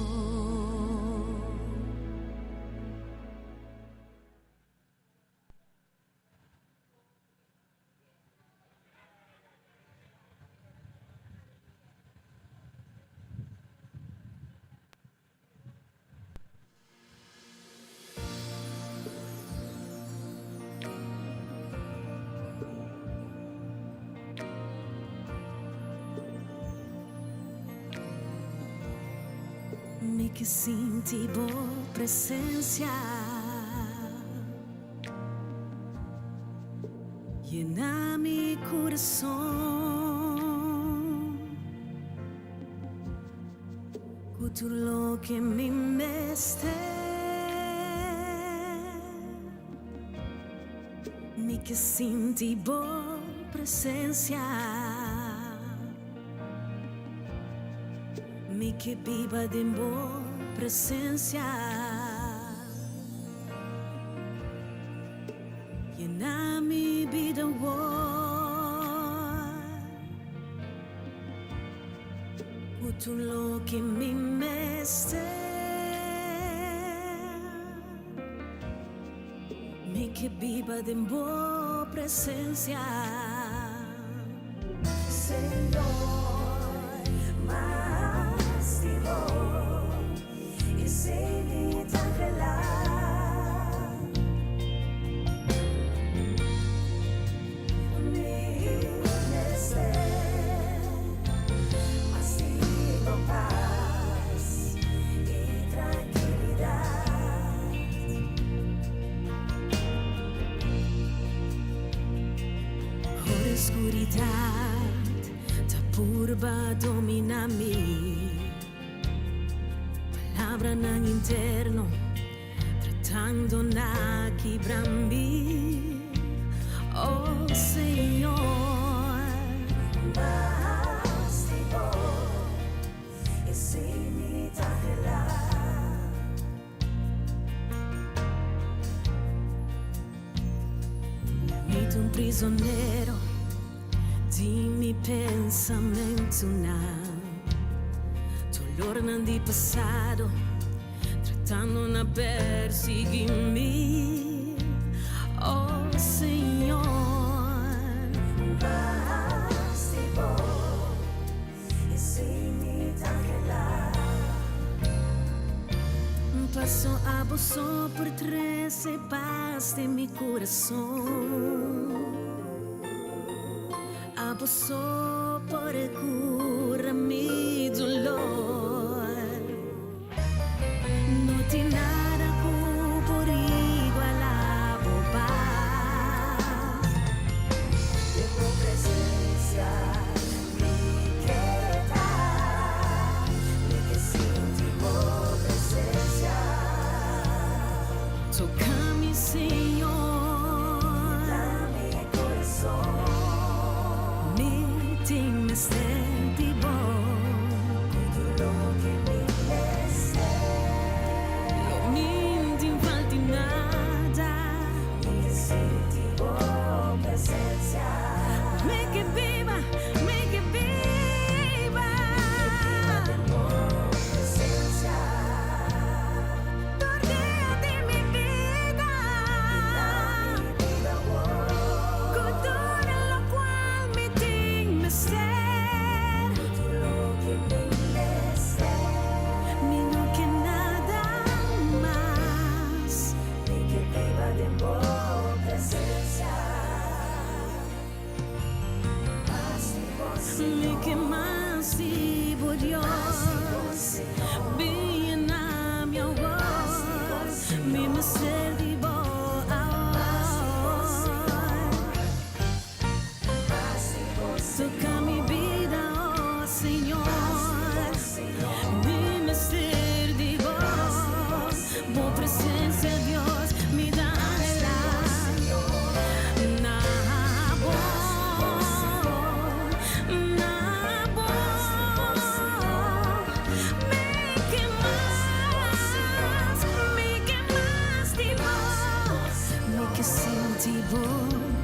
Mi que sentí por presencia llena mi corazón con todo lo que me meste. Mi que sentí por presencia mi que viva de amor presencia. Llena mi vida hoy, tutto lo che mi meste, mi che viva de boa presencia. Señor, más de vos, y sé mi tangelar. Mi necesidad, más digo paz y tranquilidad. Ora oscuridad, ta purba domina-me. Palabra nang interno, tratando na quebrar-me. Oh Señor, más de vos, y sin mi tangelar. Mito un prisionero di mi pensamento now. Dolor non di passato, tratando na perseguirmi. Oh Señor, más de vos, y sin mi tangelar. Paso a vos por 13 paz de mi corazón. A vos por cura mi dolor. No tiene nada por igual a vos paz. De tu presencia mi queda, mi que siento tu presencia. Toca mi Señor, dame corazón, mi me senti buono, tutto lo che mi resta. Io non ti falti nada, mi senti buona presenza. Me che viva, me che viva, presenza. Tornate mi vida, cultura la cual mi ting me sta. Mi que más vivo Dios, bien a mi voz, mi ser vivo toca mi vida, oh Señor, mi ser vivo, por presencia de Dios, mi da.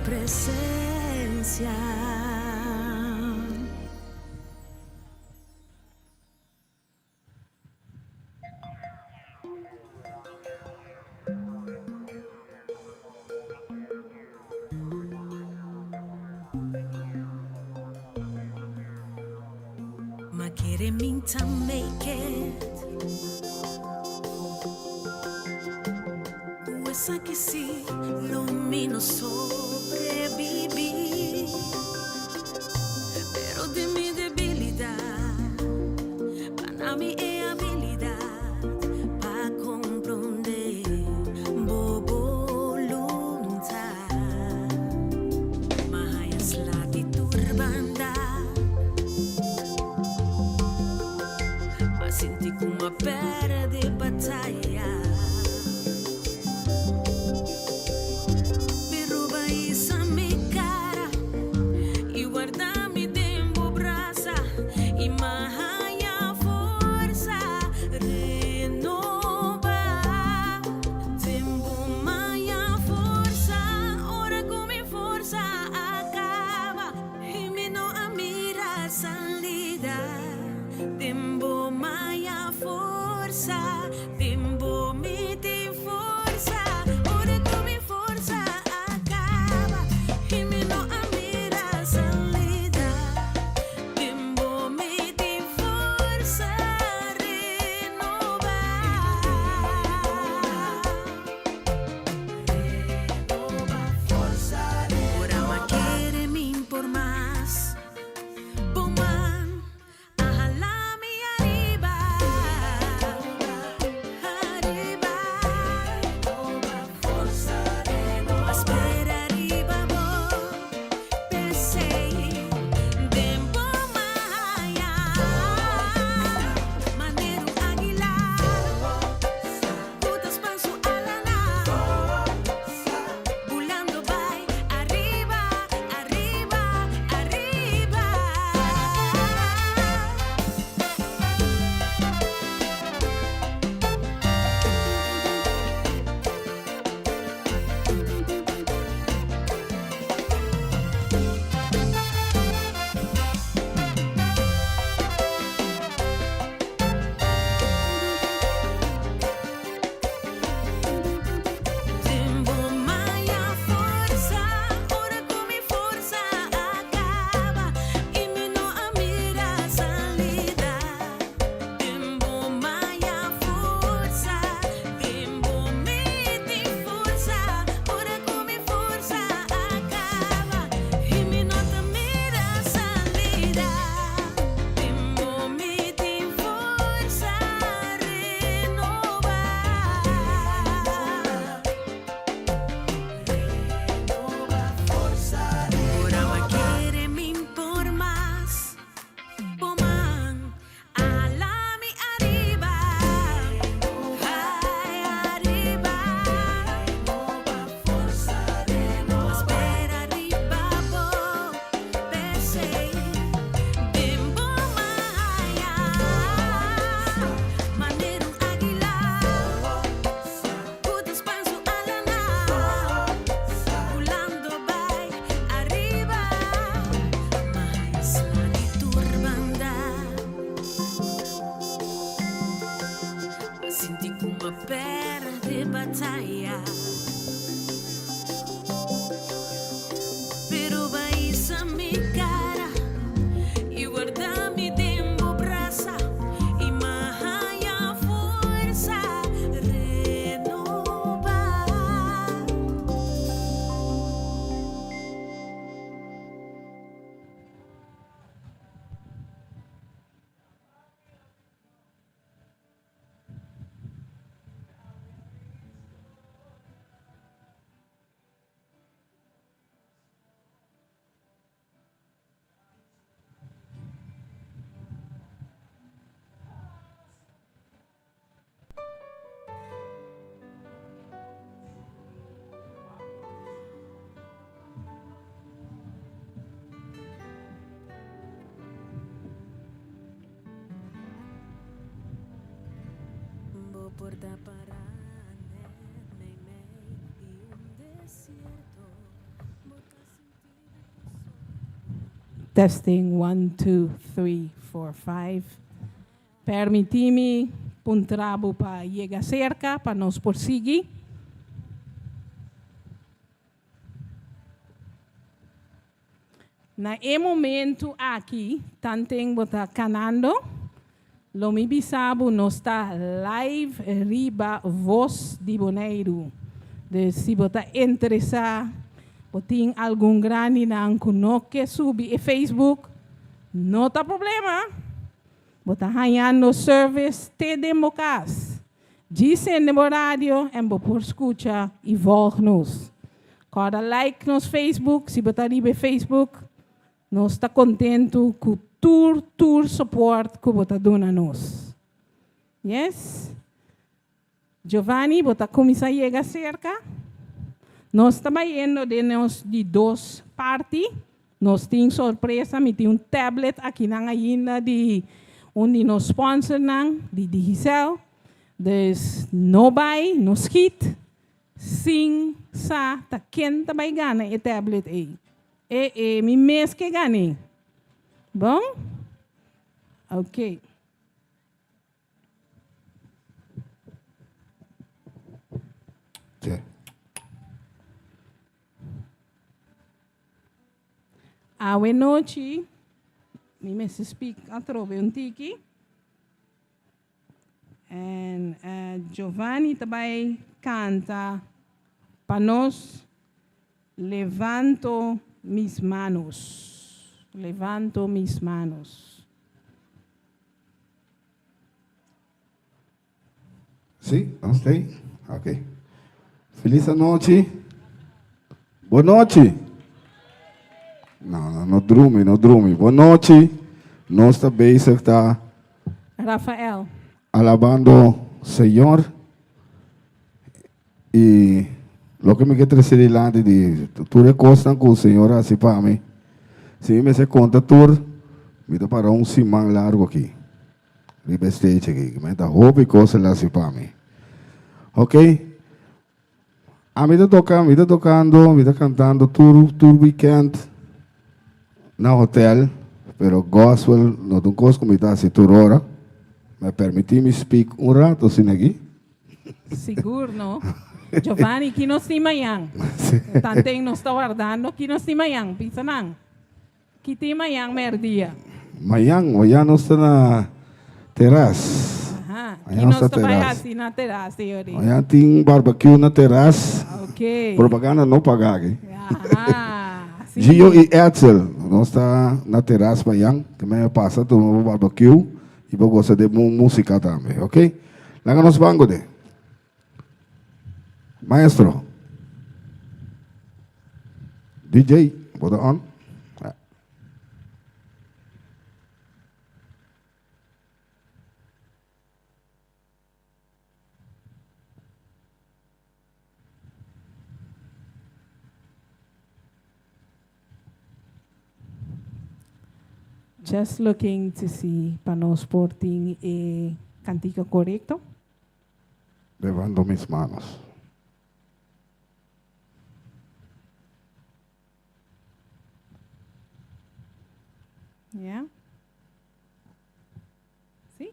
Presencia. Ma quiere minta make it. Esa que sí, lumino sobreviví, pero de mi debilidad, para mí es habilidad, para comprender bo voluntad, mas la que turbanda, mas senti como a perde batalha. Guardami tempo brasa e maia força. Testing 1, 2, 3, 4, 5. Permitime puntrabo para llegar cerca para nos perseguir. Na momento aqui, tantem botar canando. Lo mi bisabo não está live riba voz de Bonaire. De se botar interessar, botin algum grande na que subi e Facebook, não tá problema. Botar ganhando service te democas. Dizem no rádio, e por escuta e volg-nos. Cada like nos Facebook, se botar riba Facebook, nós está contento com tour support que você dá nos. Yes? Giovanni, você começa a chegar cerca. Nós estamos indo de duas partes. Nós temos surpresa, me tem tablet aqui na ainda de onde nos sponsor de Digicel. Dus no vai, no skit, sim, sa, ta quem também gana e tablet aí. Mi mês que ganhe. Bom? Ok. Okay. Awe noite, mi me speak a trove un tiki. And Giovanni também canta para nós, levanto mis manos. Levanto mis manos. Sim, nós tem? Ok. Feliz noite. Boa noite. Não dorme. Boa noite. Nós também está Rafael. alabando o Senhor. E lo que me quer trazer delante de tudo costa com o Senhor assim para mim. Se me se conta tudo, me dá para semana largo aqui. Riba stage aqui. Me dá roupa e coisa lá assim para mim. Ok? A me está tocando, me está cantando todo weekend na hotel, pero gospel não tem coisa como está assim toda hora. Me permite me speak rato assim aqui. Seguro, não? Giovanni, que nos tem manhã. Tanteng nos está guardando, que nos tem manhã. Pisa nang. Que tem manhã, merdia. Manhã nós está na terraça. Aha. Que Ayan nos sa está terrace. assim na terraça, yori. Manhã tem barbecue na terraça. Ok. Propaganda não pagar aqui. Aha. Sim. Gio e Edsel, nós está na terraça manhã, que me passa tomar barbecue e vou gostar de música também, ok? Lá nos banco de. Maestro. DJ, put it on. Just looking to see para nos porting e cantico correcto. Levando mis manos. Yeah. Sí.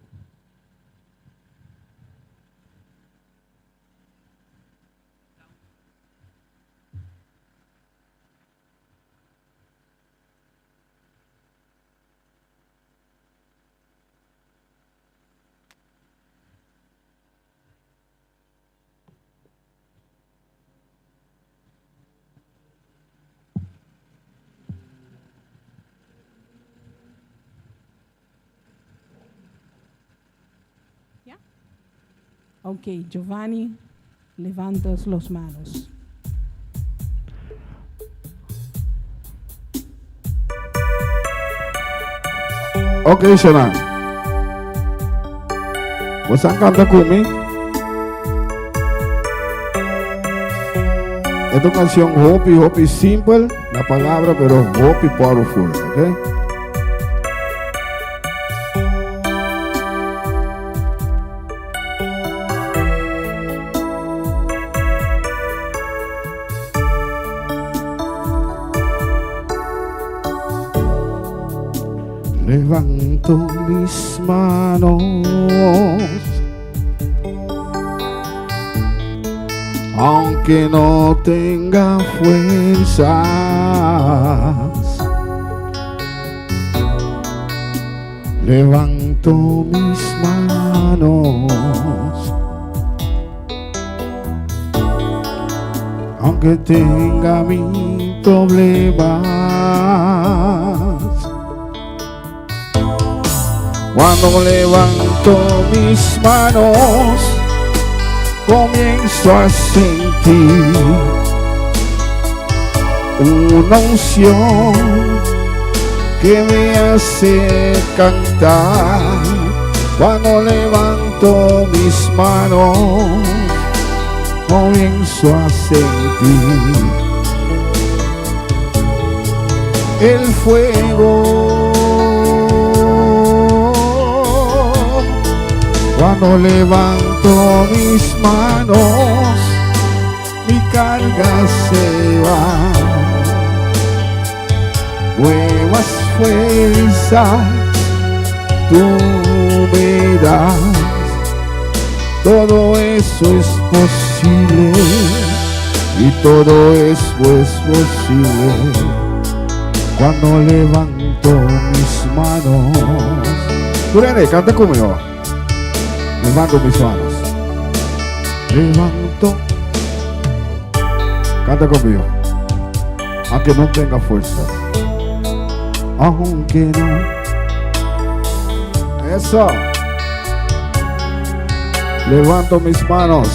Ok, Giovanni, levantas las manos. Ok, Shanan. Você canta comigo? Esta canción Hopi simple, la palabra, pero Hopi powerful, ok? Levanto mis manos, aunque no tenga fuerzas. Levanto mis manos, aunque tenga mis problemas. Cuando levanto mis manos, comienzo a sentir una unción que me hace cantar. Cuando levanto mis manos, comienzo a sentir el fuego. Cuando levanto mis manos, mi carga se va. Nuevas fuerzas tú me das. Todo eso es posible y todo eso es posible cuando levanto mis manos. Turene, canta conmigo. Levanto mis manos. Levanto. Canta conmigo. Aunque no tenga fuerza. Aunque no. Eso. Levanto mis manos.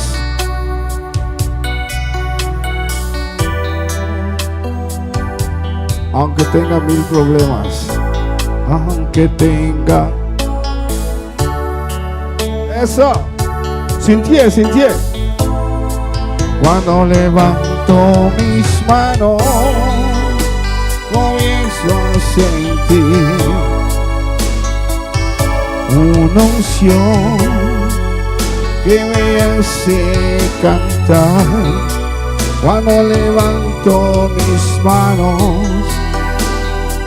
Aunque tenga mil problemas. Aunque tenga. Eso. Sintié, sintié. Cuando levanto mis manos, comienzo a sentir una unción que me hace cantar. Cuando levanto mis manos,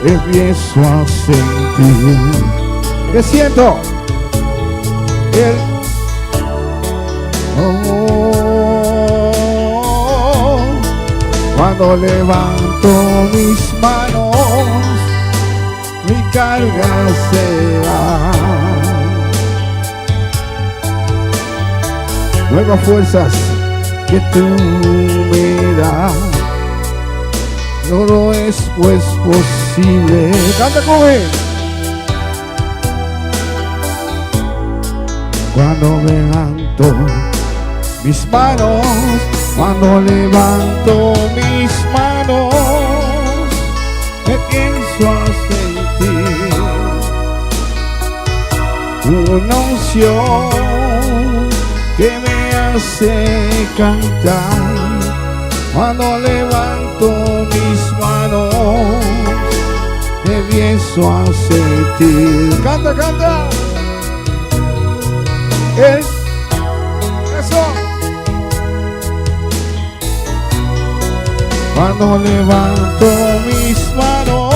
empiezo a sentir. ¿Qué siento? Cuando levanto mis manos, mi carga se va. Nuevas fuerzas que tú me das. Todo es pues posible. Canta conmigo. Cuando levanto mis manos, cuando levanto mis manos, me pienso a sentir una unción que me hace cantar. Cuando levanto mis manos, me pienso a sentir. Canta, canta. Eso. Cuando levanto mis manos,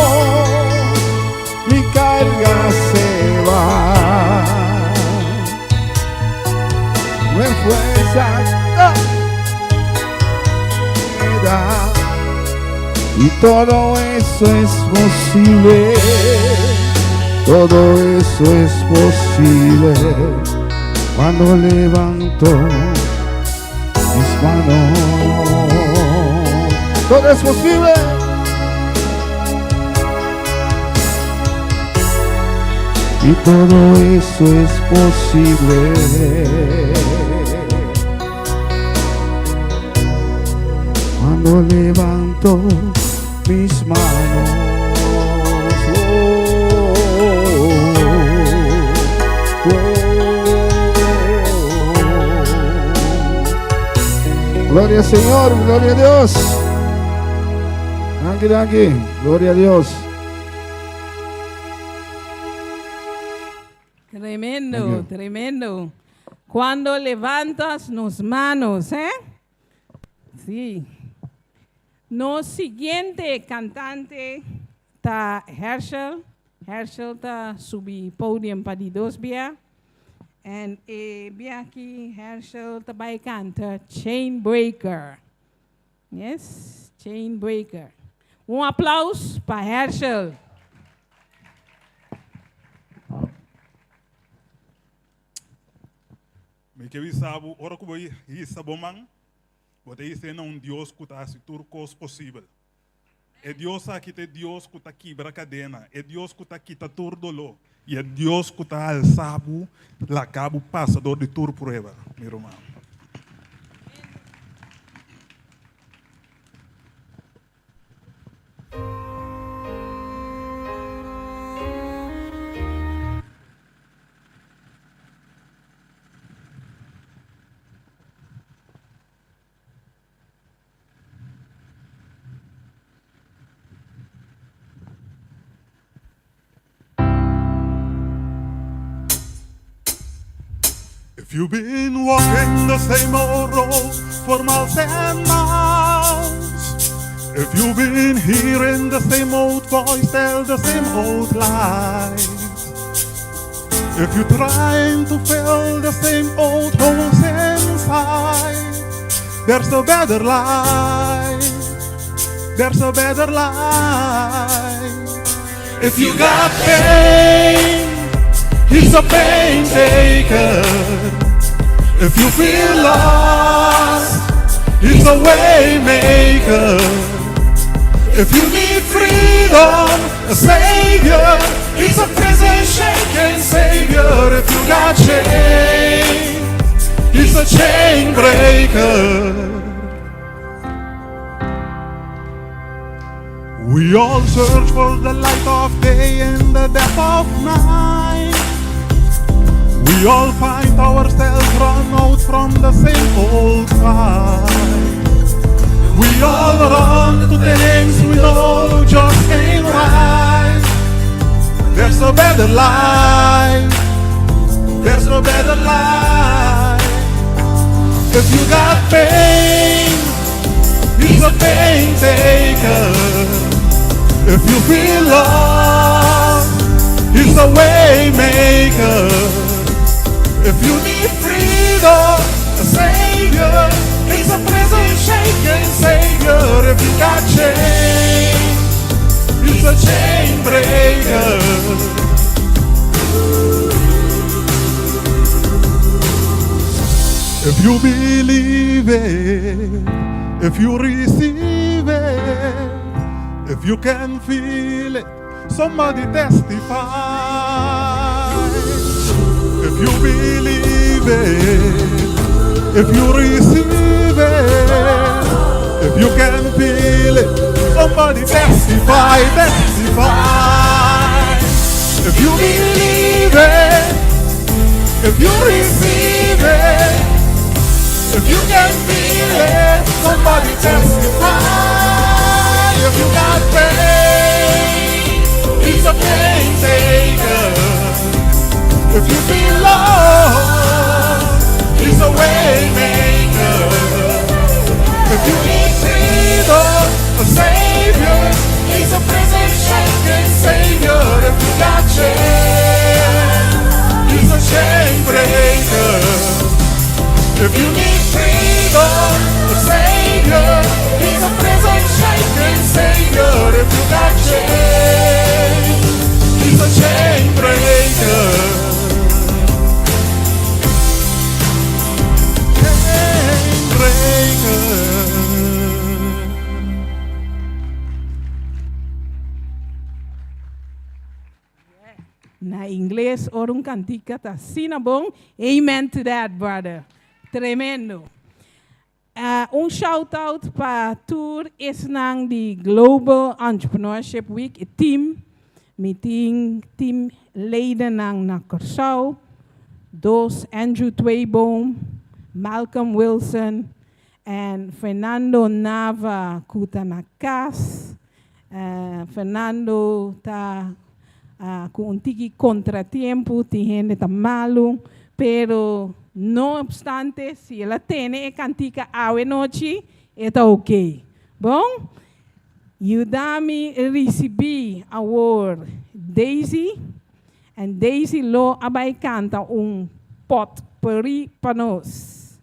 mi carga se va. Me fuerzas me da. Y todo eso es posible. Todo eso es posible cuando levanto mis manos. Todo es posible. Y todo eso es posible cuando levanto mis manos. Gloria al Señor, gloria a Dios. Aquí, gloria a Dios. Tremendo, tremendo. Cuando levantas las manos, ¿eh? Sí. No siguiente cantante está Herschel Herschel ta subi podium pa di dos bia. En bia ki Herschel ta bij kanta Chain Breaker. Yes, Chain Breaker. Um aplauso para Herschel. Me que vi sabu, ora que voy a sabomang, bote dice na Dios que está así turcos posible. É Deus aqui te Deus que está quebra cadena, é Deus que está quita tur dolor, e é Deus que está alçado la cabo passador de tur prueba, meu irmão. If you've been walking the same old road for miles and miles, if you've been hearing the same old voice tell the same old lies, if you're trying to fill the same old holes inside, there's a better life, there's a better life. If you got pain, He's a pain taker. If you feel lost, He's a way maker. If you need freedom, a savior, He's a prison shaking savior. If you got chain, He's a chain breaker. We all search for the light of day in the depth of night. We all find ourselves run out from the same old fight. We all run to things we know just ain't right. There's no better life, there's no better life. If you got pain, He's a pain taker. If you feel lost, He's a way maker. If you need freedom, a savior, He's a prison shaking savior. If you got chain, He's a chain breaker. If you believe it, if you receive it, if you can feel it, somebody testify. If you believe it, if you receive it, if you can feel it, somebody testify, testify. If you believe it, if you receive it, if you can feel it, somebody testify. If you got pain, He's a pain taker. If you feel lost, He's a way maker. If you need freedom, a savior, He's a prison shaking savior. If you got chain, He's a chain breaker. If you need freedom, a savior, He's a prison shaking savior. If you got chain, He's a chain breaker. Chain breaker. Na inglês, orang cantica tá sinabong. Amen to that, brother. Tremendo. Shout out para tour is nang di Global Entrepreneurship Week, team meeting team leden nang na Curaçao, dos Andrew Twayboom, Malcolm Wilson, and Fernando Nava kuta na kas. Fernando ta com um tiki contratiempo, tiene ta malo, pero no obstante, se ela tem cantica ave noite, está ok. Bom, Udami recebi award Daisy. En Daisy lo abay canta potpourri para nós.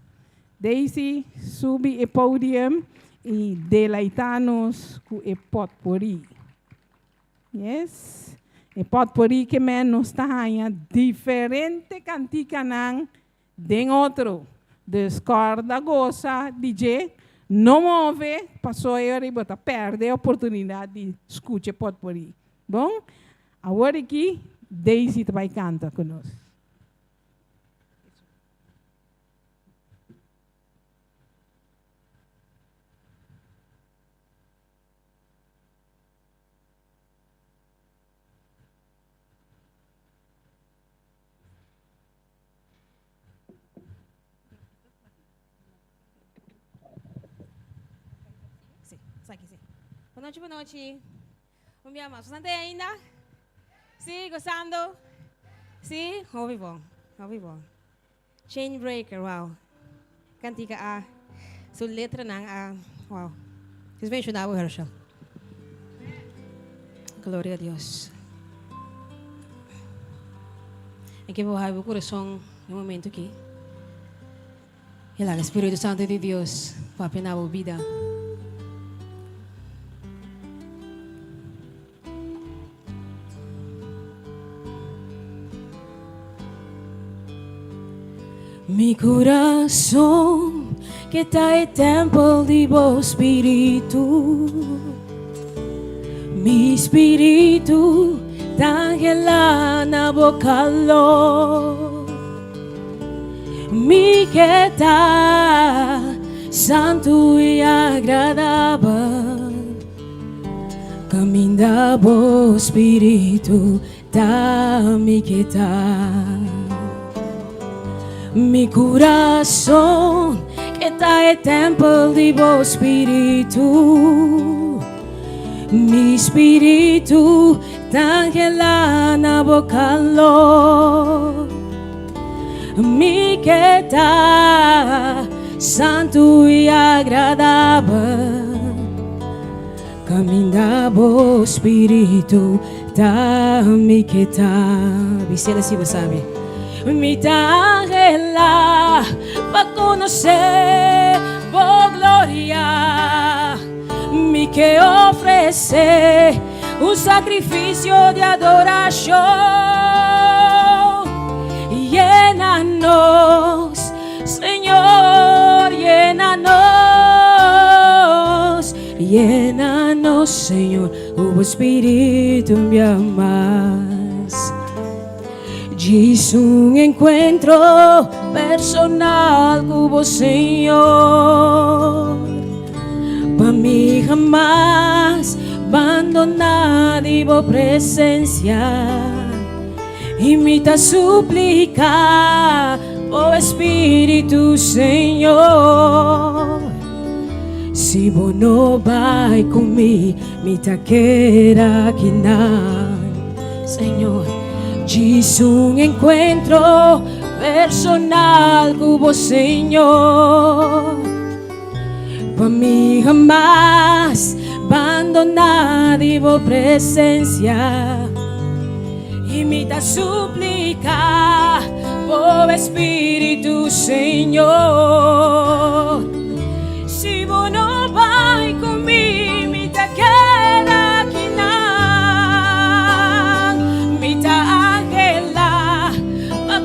Daisy subi o podium e deleitanos com o potpourri. Yes. E potpourri que menos tahanha diferente cantica nang den outro. Descorda goza DJ não move, passou aí e bota perde a oportunidade de escutar potpourri. Bom, agora aqui Daisy vai cantar conosco. Boa noite. Me ama. ¿Sustante ainda? Sí, gozando. Sí, hobby bom. Chain breaker, wow. Cantica a. Su letra nang a. Wow. Vocês vêm ajudar o Herschel. Glória a Deus. É que vou abrir o coração no momento aqui. E lá, o Espírito Santo de Deus vai apenas a vida. Mi corazón que está en templo de vos espíritu, mi espíritu tan gelana vocalo, mi que está santo y agradable, camina vos espíritu tan mi que está. Mi corazón que está en templo de vos espíritu, mi espíritu tan gelana vocalo, mi que está santo y agradable, camina vos espíritu tan mi que está. Viste si vos sabes. Mi ángela va conocer por gloria, mi que ofrece un sacrificio de adoración. Llénanos, Señor, llénanos, Señor, tu Espíritu me amas. Es un encuentro personal con vos, Señor. Para mí jamás abandonar tu presencia. Y me te suplica, oh Espíritu, Señor. Si vos no vas conmigo, me te queda aquí nada, Señor. Es un encuentro personal con vos, Señor. Para mí jamás abandonar tu presencia. Y me te suplica, oh Espíritu, Señor. Si vos no vas conmigo, me te queda aquí nada. Me te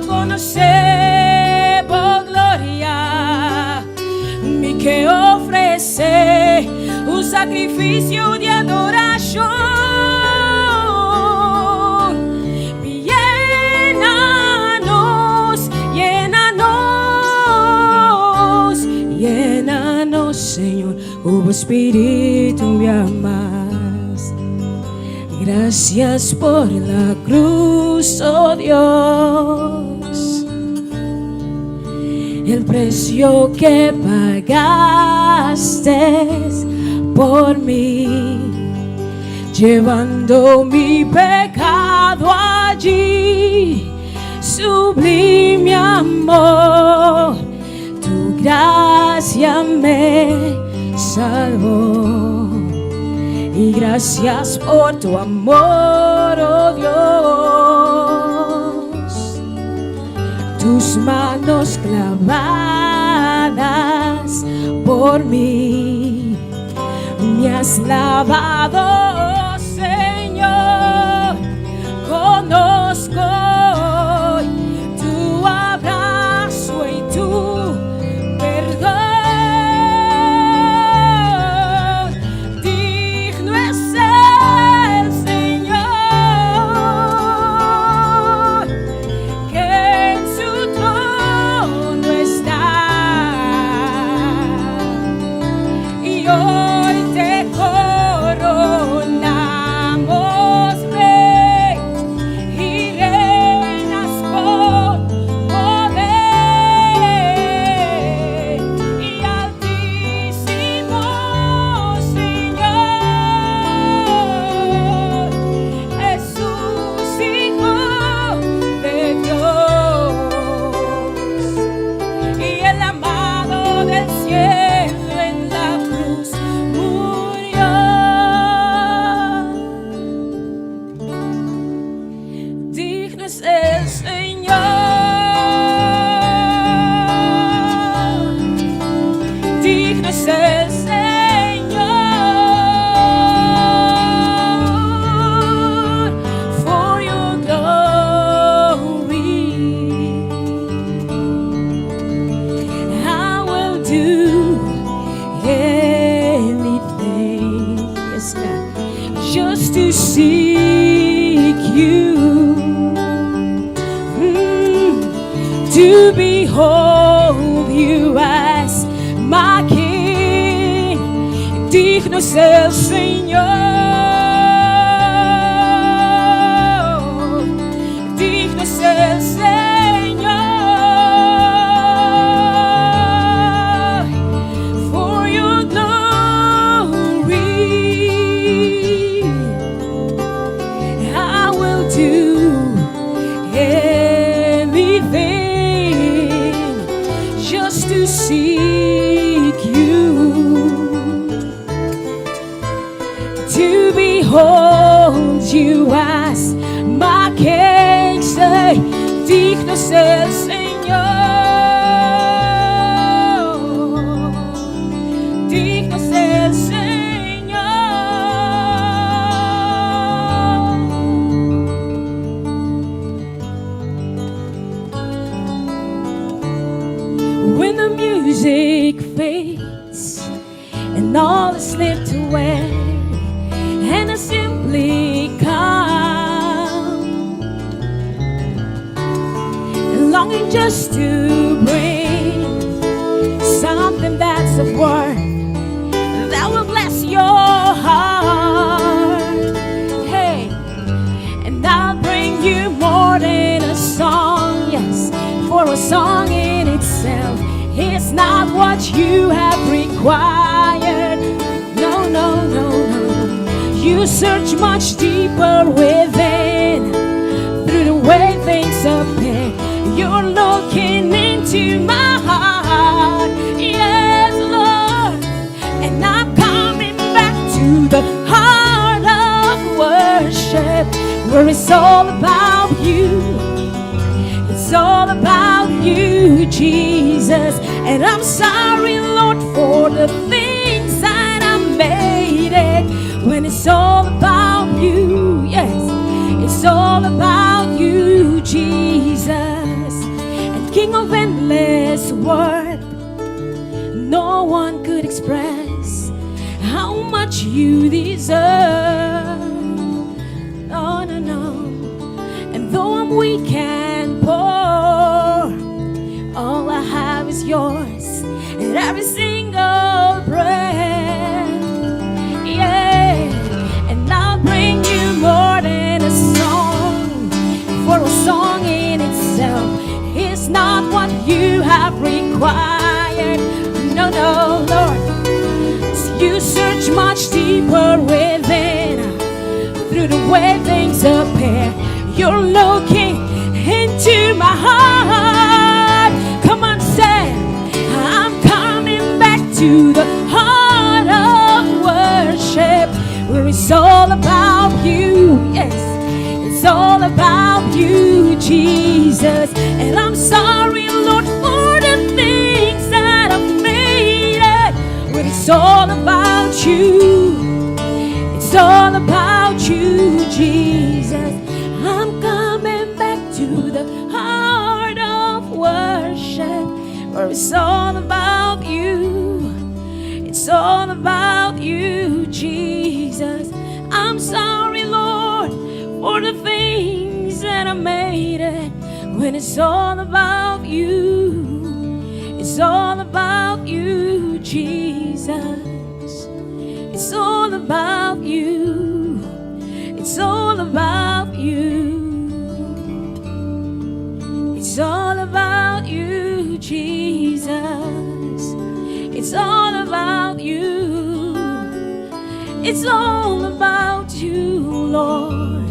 conocer por gloria, mi que ofrece un sacrificio de adoración. Llénanos, Señor, tu Espíritu me amas. Gracias por la cruz, oh Dios, el precio que pagaste por mí, llevando mi pecado allí. Sublime amor, gracia me salvó y gracias por tu amor, oh Dios. Tus manos clavadas por mí me has lavado, Señor. Conozco hoy tu abrazo y tu perdón. Digno es el Señor, que en su trono está, y hoy te coronamos, Rey, y reinas con poder. Y altísimo Señor, Jesús, Hijo de Dios, y el amado del cielo en la cruz murió. Digno es el Señor, digno es el Señor, for your glory. I will do anything, yes, God, just to seek you, to behold you as my King. Digno es el Señor, digno es el Señor, for your glory. I will do anything just to seek you, to behold you as my King. Say, digno es el Señor, digno es el Señor. When the music fades and all is slipped away, and I simply come, longing just to bring something that's of worth that will bless your heart. Hey, and I'll bring you more than a song, yes, for a song in itself is not what you have required. No, no, no, no. You search much deeper within, through the way things appear. You're looking into my heart, yes, Lord. And I'm coming back to the heart of worship, where it's all about you. It's all about you, Jesus. And I'm sorry, Lord, for the things that I made it. When it's all about you, yes, it's all about you, Jesus. And King of endless worth, no one could express how much you deserve. No, no, no. And though I'm weak and poor, all I have is yours, and every single breath, yeah. And I'll bring you more than a song, for a song in itself is not what you have required. No, no, Lord. So you search much deeper within, through the way things appear. You're looking into my heart. Come on, say, I'm coming back to the heart of worship, where it's all about you. Yes, it's all about you, Jesus. And I'm sorry, Lord, for the things that I've made it. When it's all about you, it's all about you, Jesus. I'm coming back to the heart of worship, where it's all about you. It's all about you, Jesus. I'm sorry, Lord, for the things that I made it. When it's all about you, it's all about you, Jesus. It's all about you. It's all about you. It's all about you, Jesus. It's all about you. It's all about you, Lord.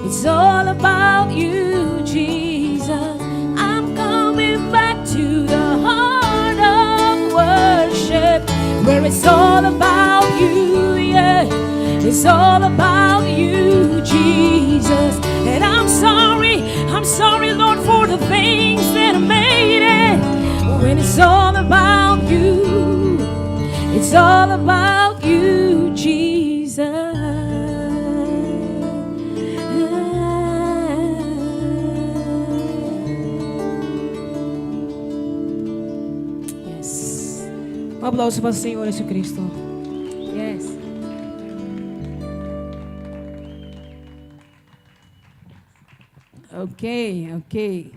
It's all about you, Jesus. I'm coming back to the heart of worship, where it's all about you, yeah. It's all about you, Jesus. And I'm sorry, Lord, for the things that I made it. When it's all about you, it's all about you, Jesus. Yes. Um aplauso para o Senhor Jesus Cristo. Yes. Ok.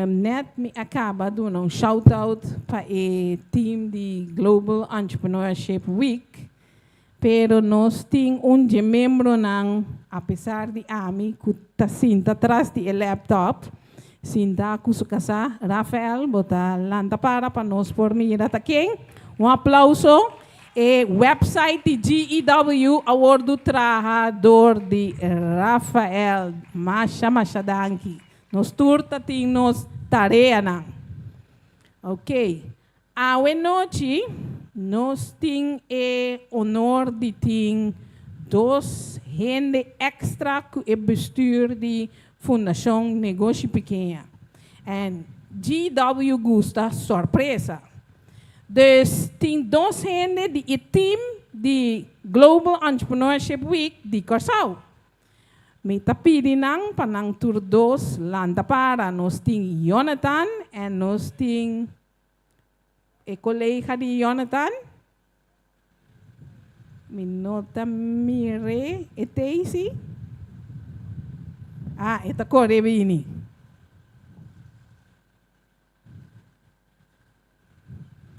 Net me acaba de um shout-out para o team de Global Entrepreneurship Week, pero nós temos membro não, apesar de mim, que está sentado atrás do laptop, sentado com sua casa, Rafael, bota lanta para nós fornecer aqui. Aplauso. E website de GEW, Award do Trabajador de Rafael, Masha Danki. Nos turta tem nos tarefa na. Ok. A noite nós tem o honor de ter dois gente extra que é bestuur de Fundação Negócio Pequeno. E GW gusta surpresa. Dus tem dois gente de team de Global Entrepreneurship Week de Corsau. Me tapiri nang panang tur dos landa para nós tem Jonathan e nós tem e colega de Jonathan. Minota mire e Daisy. Esta corre bini.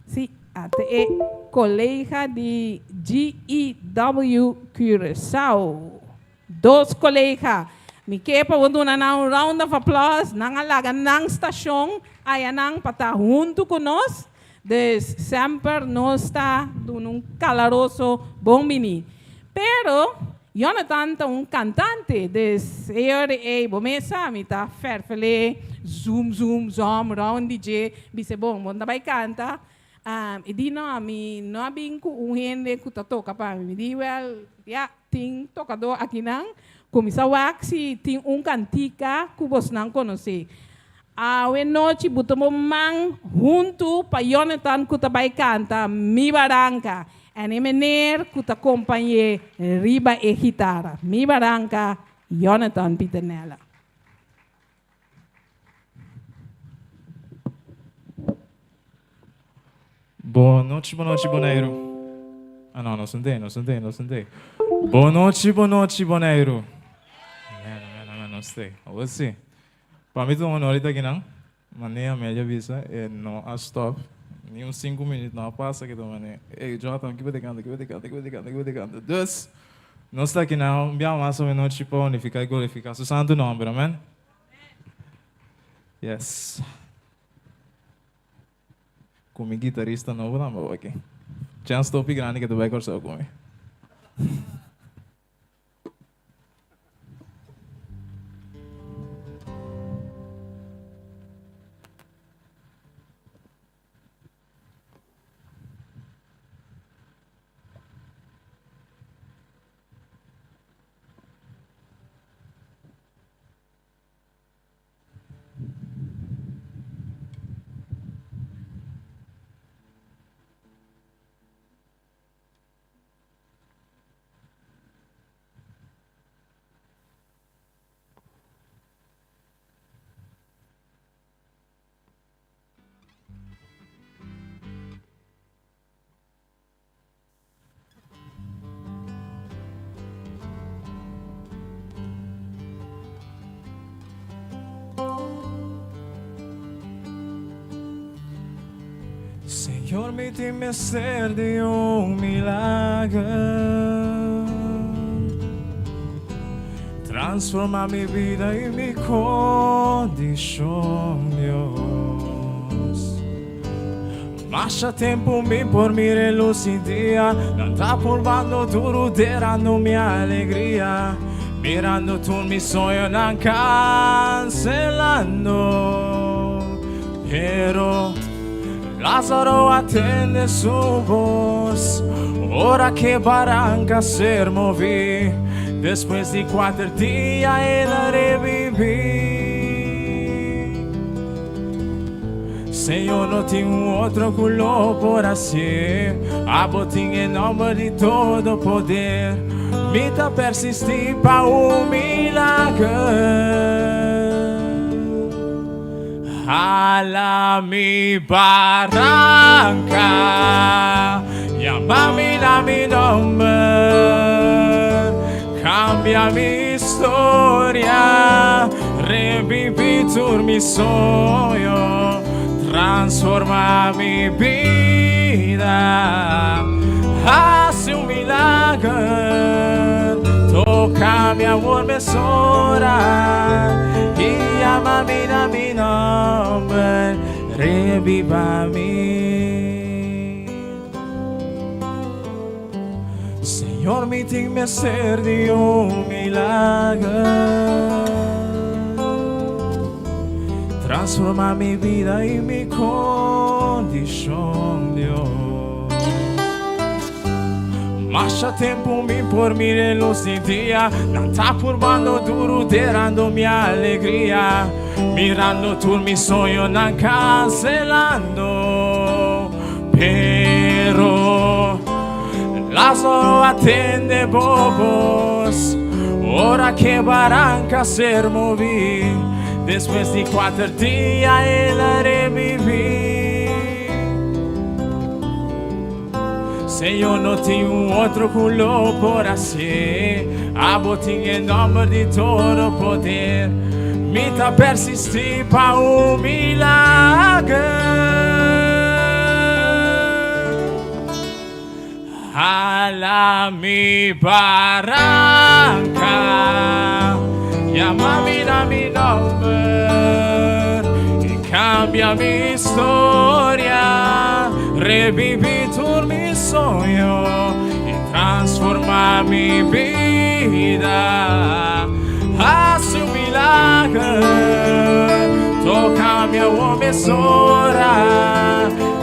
Sí, até é colega de GEW Curaçao. Dos colegas. Me quepa vou dar um round of applause. Nang alaga nang stasyon ay nang pata junto conosco. Des sempre nós está num caloroso bom mini. Pero Jonathan é cantante. Des eu bomesa me tá ferfele zoom round DJ. Bise bom, monta vai canta. E di no mi no abing ku gente ku toca pa mi di well ting tocador aqui nang kumisa waxi ting cantica ku vos nang conhece. We noite butomo mang junto pa Jonathan ku tabay canta mi barranca. E meneer ku ta acompanhe riba e guitarra. Mi barranca Jonathan Piternella. Boa noite, boneiro. Não sentei. Boa noite, boneiro. Não sei. Você. Para mim, uma hora aqui não. Maneira melhor visa é não a stop. Nem 5 minutos não passa aqui também. Ei, Jonathan, que vai decanta. Dus, não está aqui não. Bem mais ou menos tipo unificar e glorificar. Seu santo nome, amém? Yes. Como guitarrista novo na mão aqui. Chance top grande que tu vai cortar comigo. Señor, permíteme ser de un milagro. Transforma mi vida y mi condición, Dios. Más tempo mi por mi luz y día, no está probando duro, derrando mi alegría. Mirando tu mi sueño, no cancelando. Pero Lázaro atiende su voz, ahora que barranca se moví. Después de 4 días él reviví. Señor, no tengo otro culo por así. Abotín en nombre de todo poder. Mita persistir para un milagro. Jala mi barranca, llámame a mi nombre. Cambia mi historia, reviví tu mi sueño, transforma mi vida, hace un milagro, toca mi amor, me sobra, y llámame a mi nombre, reviva mí. Señor, permíteme ser de un milagro. Transforma mi vida y mi condición, Dios. Más tempo mi por mi luz y día, no está probando duro, derrando mi alegría. Mirando tu mi sueño, no cancelando. Pero Lázaro atiende bobos, ahora que barranca se moví. Después de 4 días él reviví. Señor, no tengo otro culo por así. Abotín en nombre de todo poder. Mita persistir para un milagro. Jala mi barranca, llámame a mi nombre y cambia mi historia, reviví tu mi sueño y transforma mi vida, hace un milagro, toca mi agua, me sobra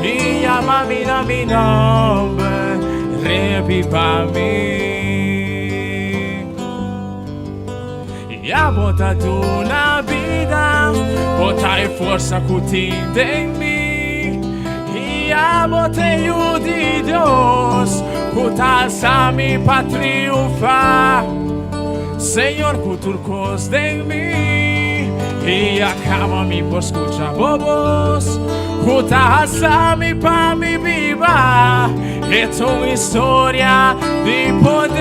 y llámame a mi nombre. Reviva mí e a bota una vida, botai força curtida em mim e a botei o de Deus, cutar-se para triunfar. Senhor, culturcos em mim e acaba-me por escutar bobos, cutar-se para me viva. É tua história de poder.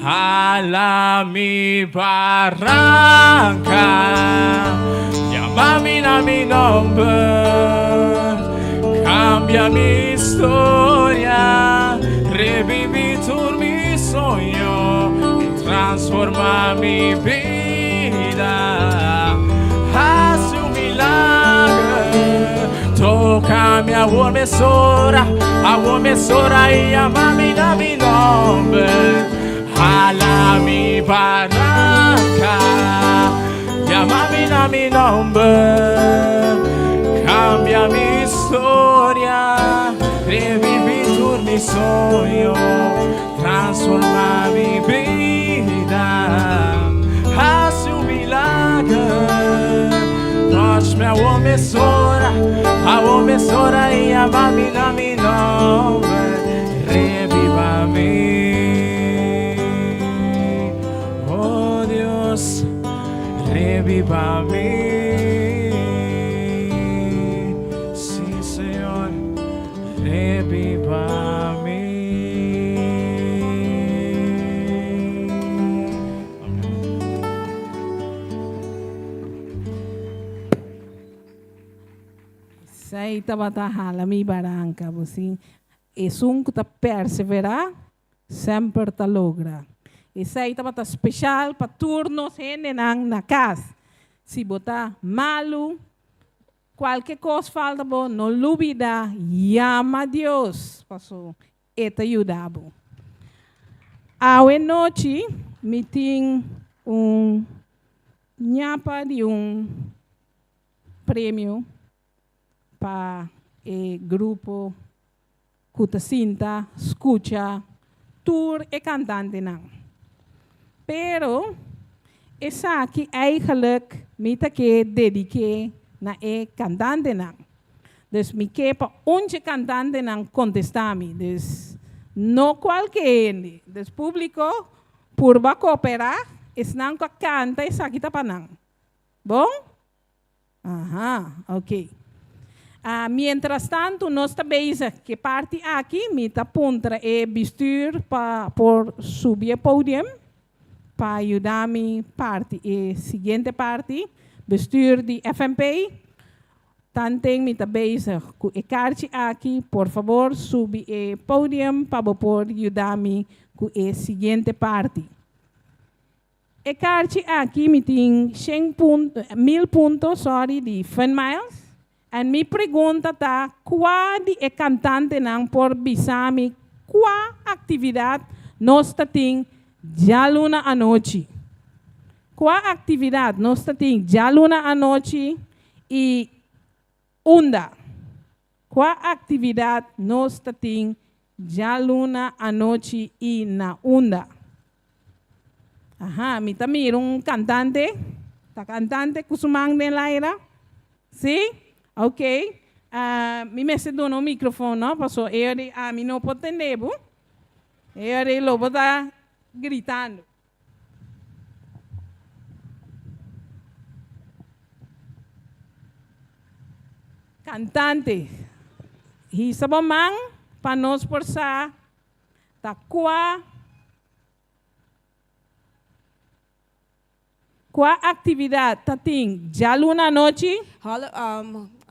Jala mi barranca, llámame a mi nombre, cambia mi historia, reviví tu mi sueño y transforma mi vida. Toca mi agua, me sobra y llámame a mi nombre. Jala mi barranca, llámame a mi nombre. Cambia mi historia, reviví tu mi sueño, transforma mi vida, hace un milagro. Touch me a omissora e llámame a mi nombre, reviva mí. Oh Dios, reviva mí. Sí, Señor, reviva mí. Sai tabata halami barangka, assim. Es um que perseverar, sempre ta logra. Essa aí tá especial para turnos na casa. Se botar malo, qualquer coisa falta bom, não duvida, llama a Deus. Passou, eta ajudabo. A noite, me tem nhapa de prêmio para o grupo Kuta Sinta, escucha, tour e cantante não. Pero, essa aqui eigenlijk mita que dediquei na cantante não. Dus me que para onde cantante não contestar-me. Dus, não qualquer. Dus público, por ba cooperar, es não que canta essa aqui tá para não. Bom? Aham, ok. Mientras tanto, nós também que parte aqui, me tá puntra e bestuur por subir o pódio para ajudar-me parte. E seguinte parte, bestuur de FMP, também me tá bezig com a carte aqui, por favor, subir o pódio para poder ajudar-me com a seguinte parte. A carte aqui me tem 1.000 pontos, de Fun Miles. E me pergunta tá, qual é cantante não por bisami, qual atividade nós temos já luna à noite? Qual atividade nós temos já luna à noite e onda? Qual atividade nós temos já luna à noite e na onda? Aha, me tamir cantante, tá cantante kusumang de laira, sim? Ok, me se dona o microfone, não? Passou, eu me não pode entender, eu lobo tá gritando. Cantante, hisabamang panos por sa takwa. Qual atividade tem já luna noite?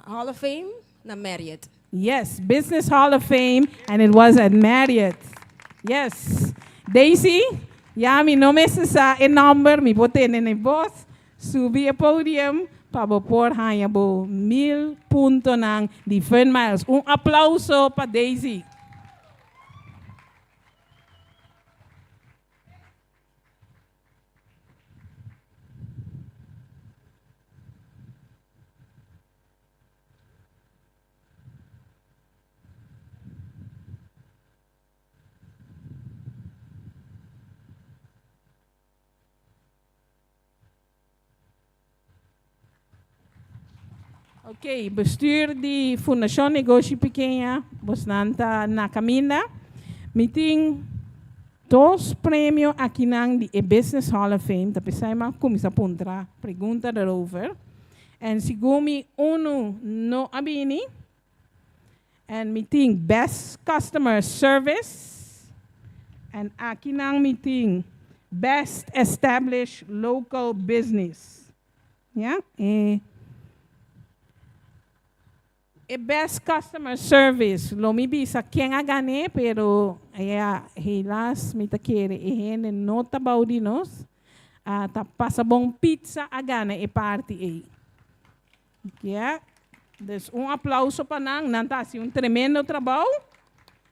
Hall of Fame na Marriott. Yes, Business Hall of Fame, and it was at Marriott. Yes. Daisy, ya mi nome sa e number, mi bote nene boss, subi a podium, para por hanya bo 1000 puntos ng different miles. Aplauso para Daisy. Ok, bestuur de Fundação Negócio Pequena, Bosnanta na Camina. Meeting 2 prêmios aqui na Business Hall of Fame. Tapi saya mah kumisa puntra pergunta daarover. En sigumi no abini. En meeting Best Customer Service. En aqui na meeting Best Established Local Business. Ja? Best Customer Service, lo mi bisa quien ha gané, pero hilas mita quiere e nota baudinos, ta pasa bom pizza a gana e parte e. Yeah. Dus aplauso para Nanta, hace tremendo trabajo.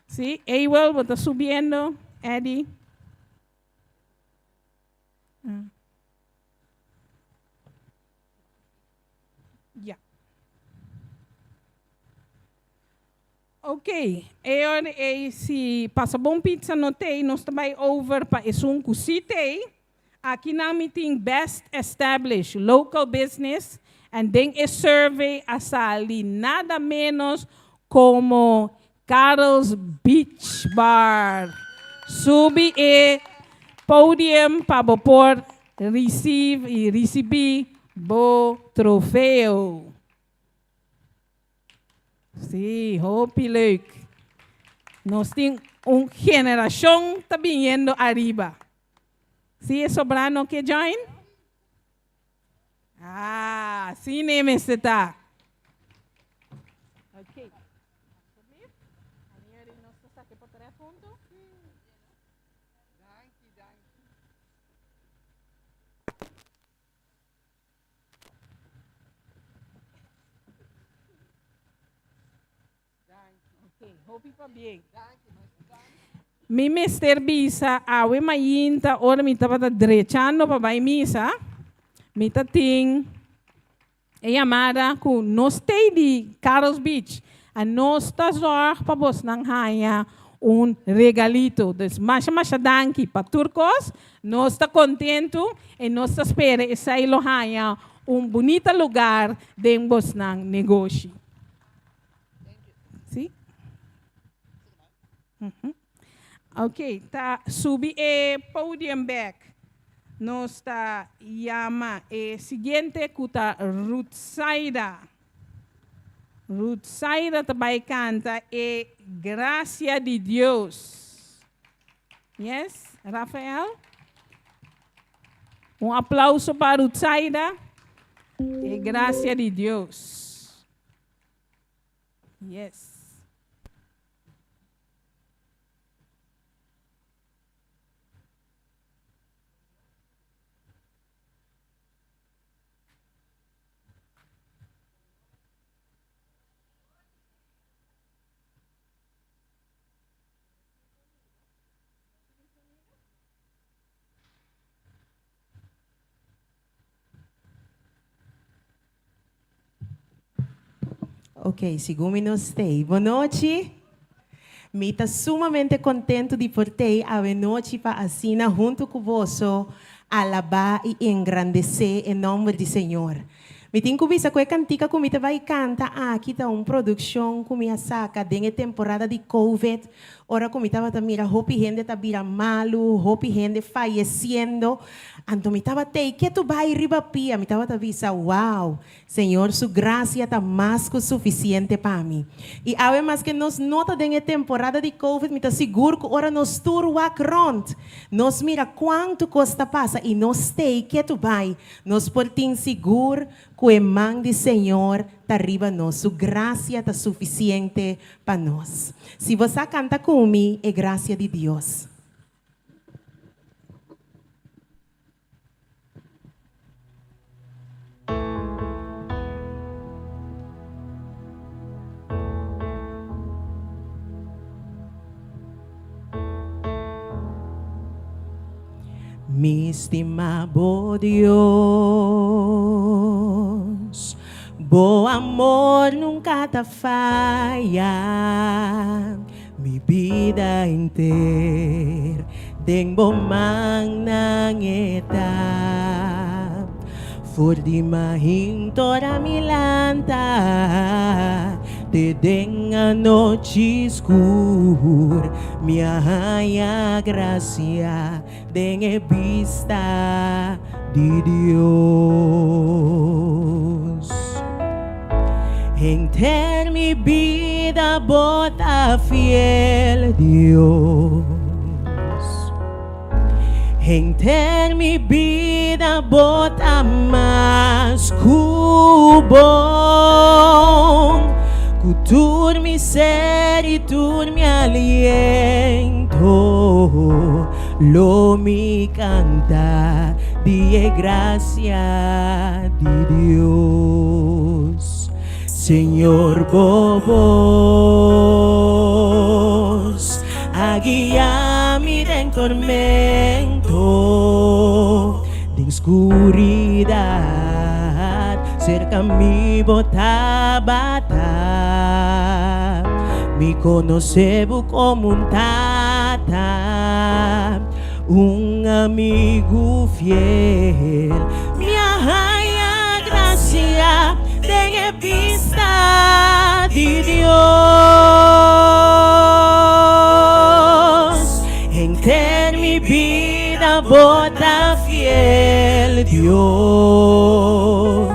Sí, Ewell, está subiendo, Eddie. Yeah. Ok, se passa bom pizza no tei, nós também over para um cusitei. Aqui na meeting Best Established Local Business, and then a survey a sali nada menos como Carl's Beach Bar. Subi e podium para por receber bo troféu. Sí, hope leuk. Nós temos geração tá vindo arriba. Sí, é sobrano que join? Sim, nem está. hope pa bien. Mi Mr. Bisa, awe mayinta, ora mi tapata drechando pa bay misa, mi tating, e amada ku no stay di Carlos Beach, a nos ta zorg pa bos nang haya regalito. Dus masha danki pa turcos, nos está contento e nos está espera esa ilo haya bonito lugar de bos nang negócio. ¿Sí? Ok, tá subi podium back. Nos está llama siguiente kuta Ruth Saida. Ruth Saida também canta Gracia de Deus. Yes, Rafael? Aplauso para Ruth Saida. Gracia de Deus. Yes. Ok, segundo stay. Boa noite. Me está sumamente contento de poder a noite para assinar junto com você, alabar e engrandecer em nome do Senhor. Me tenho que ver com a cantica que me vai cantar aqui está uma produção que me saca dentro da temporada de Covid. Ora como estava a mirar, hope gente está vira malo, hope gente falecendo. Então me estava te que tu vai riba pia, me estava a visa, wow, Senhor, sua graça está mais que suficiente para mim. E además que nos nota dentro da temporada de Covid, me está seguro que ora nos tour walk round, nos mira quanto custa passa e nos te que tu vai, nos portim seguro que o mão de Senhor está riba nós, sua graça está suficiente para nós. Se você canta comigo, é graça de Deus. Mi estimado Dios, bom amor nunca te falla, mi vida inteira tengo man nang eta, for di mahintora milanta, te den a noche escura, minha raia gracia, den vista de Deus. En ter mi vida bota fiel Dios. En ter mi vida bota más cubón. Tur mi ser y tur mi aliento. Lo mi canta, die gracia de Dios. Señor Bobos, a guiarme en tormento, de oscuridad, cerca mi bota, me conocebo como un tata, un amigo fiel, mi haya gracia, de vista de Dios, en ter mi vida bota fiel Dios,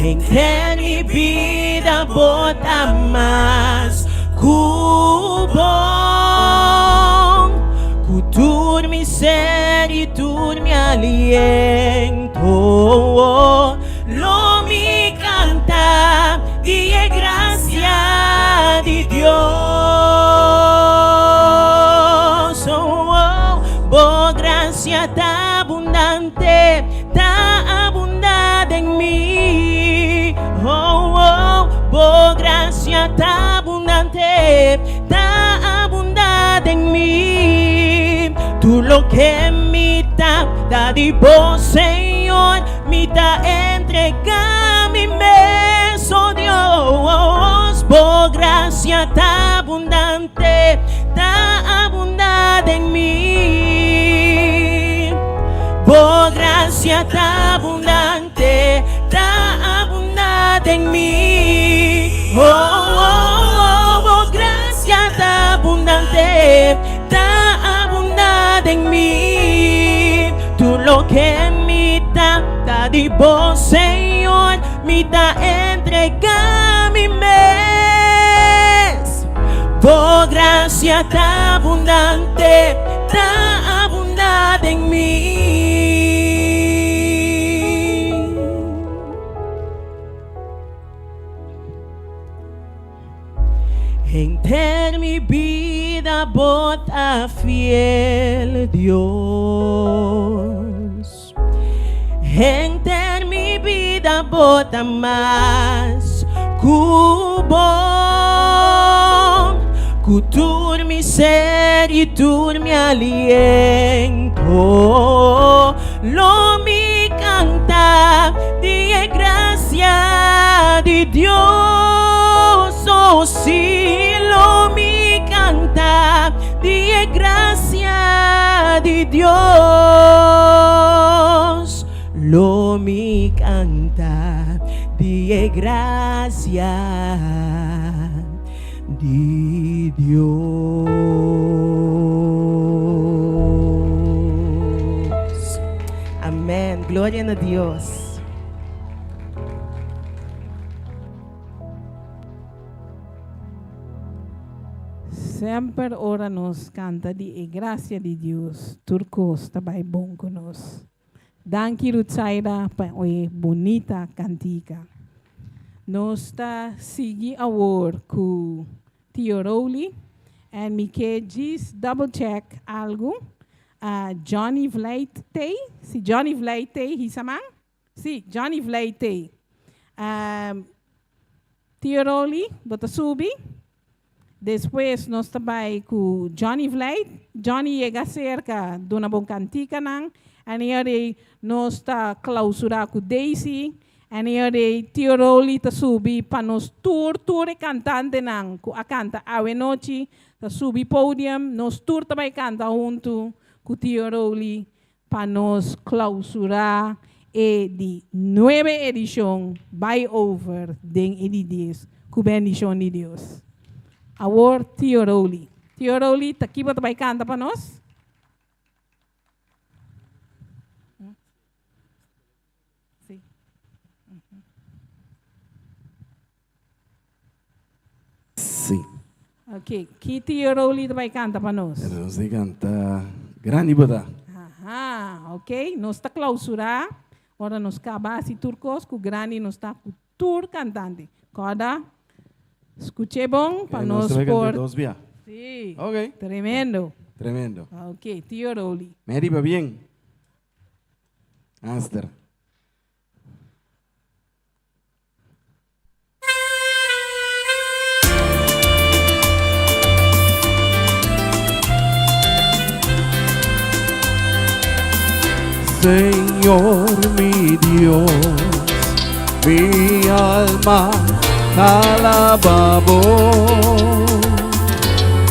en ter mi vida bota más cubón, cultur mi ser y tur mi aliento. Lo mi canta, die gracia de Dios. Oh, oh, oh, gracia ta abundante en mí. Oh, oh, oh, gracia ta abundante da abundante en mí. Tú lo que mitad da di vos, Señor, mitad entrega mi mes, oh Dios. Por gracia da abundante en mí. Por gracia da abundante en mí. Oh, oh, oh, por gracia da abundante en mí. Tú lo que mitad da di vos, Señor, mitad entrega mi mes. Por gracia da abundante en mí. Enter mi vida, bota fiel Dios. Enter mi vida, bota más cubo. Tur mi ser y tur mi aliento. Lo mi canta de gracia de Dios. Oh sí, lo mi canta de gracia de Dios. Lo mi canta de gracia de Dios. Amén. Gloria a Dios. Sempre ora nos canta di gracia di Deus. Turcos tabay bom conos. Danke Rutsaida pa oi bonita cantica. Nos ta sigi award ku Tio Rowley and mi que gis double check algo. Johnny Vlaite, si Johnny Vlaite hisamang? Si Johnny Vlaite. Tio Rowley, bota subi. Después nos tabay ku Johnny Vlaite. Johnny llega cerca de una bon cantica nang. And here nos ta clausura ku Daisy. And here Tio Rowley ta subi pa nos tour cantante nang ku a canta Ave Noche ta subi podium. Nos tour tabay canta junto ku Tio Rowley pa nos clausura di 9 edición by over den edidis ku bendición de Dios. Award Tio Rowley. Tio Rowley, takiba tabay canta pa nos? Sí. Sí. Okay. Ki Tio Rowley tabay canta pa nos? Nos canta grande boda. Aha, ok. Nos ta clausura. Ora nos acaba si turcos ku grande nos ta ku tour cantante. Cada escuche bom para nos por. Dos vía. Sí. Ok. Tremendo. Tremendo. Ok, Tio Rowley. Me arriba bien. Aster. Señor mi Dios, mi alma alaba vos,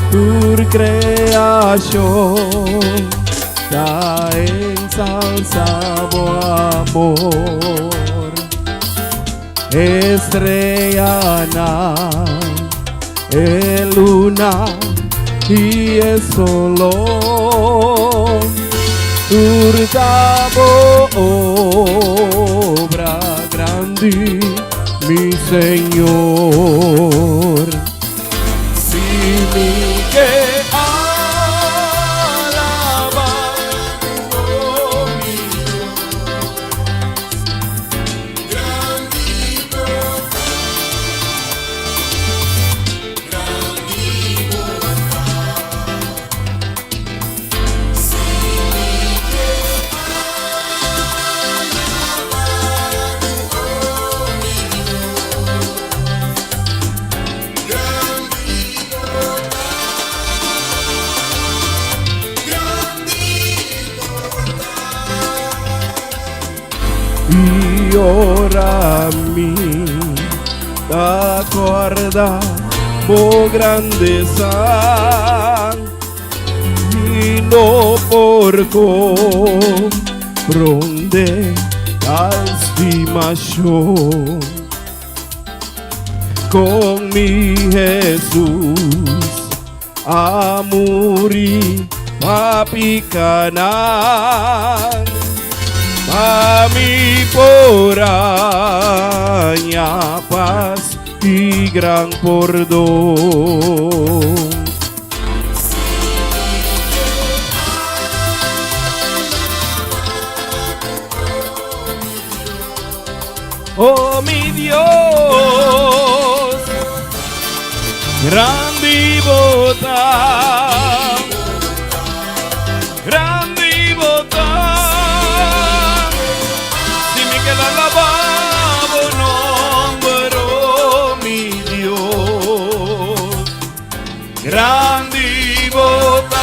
tu creación, ta ensalzado amor, estrella, luna y el sol. Hurtado obra grande, mi Señor. Si mi que alaba, oh mi Dios, grandito, grandito. y ora a mí, acorda por grandeza y no por comprender la estimación. Con mi Jesús a morir papi Canaan, a mi poraña paz y gran perdón. Oh mi Dios, grande y botán, grande y botán, si me queda alabado nombre, oh mi Dios, grande y botán,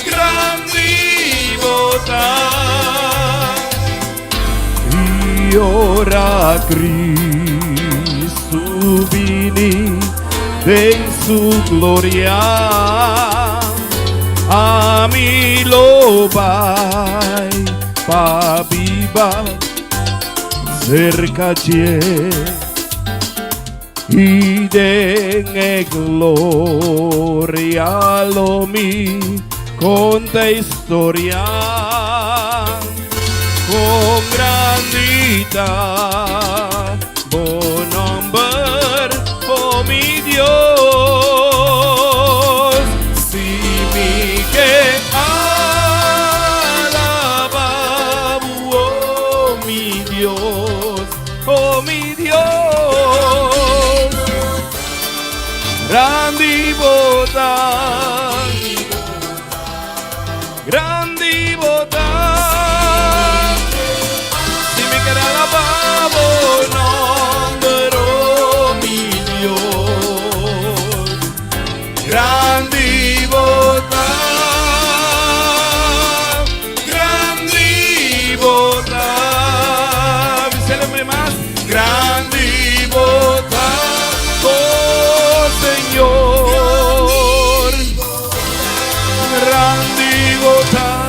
grande y botán, y ora a Cristo vini en su gloria, a mí lo vai pa viva cerca de y de gloria lo mi conta historia con grandita bon nombre, oh mi Dios, si mi que alaba, oh mi Dios, oh mi Dios, grande y botán, grande y botán, si me queda alabado nombre, oh mi Dios, grande y botán, grande y botán, célebre más, grande y botán, oh Señor, grande y botán.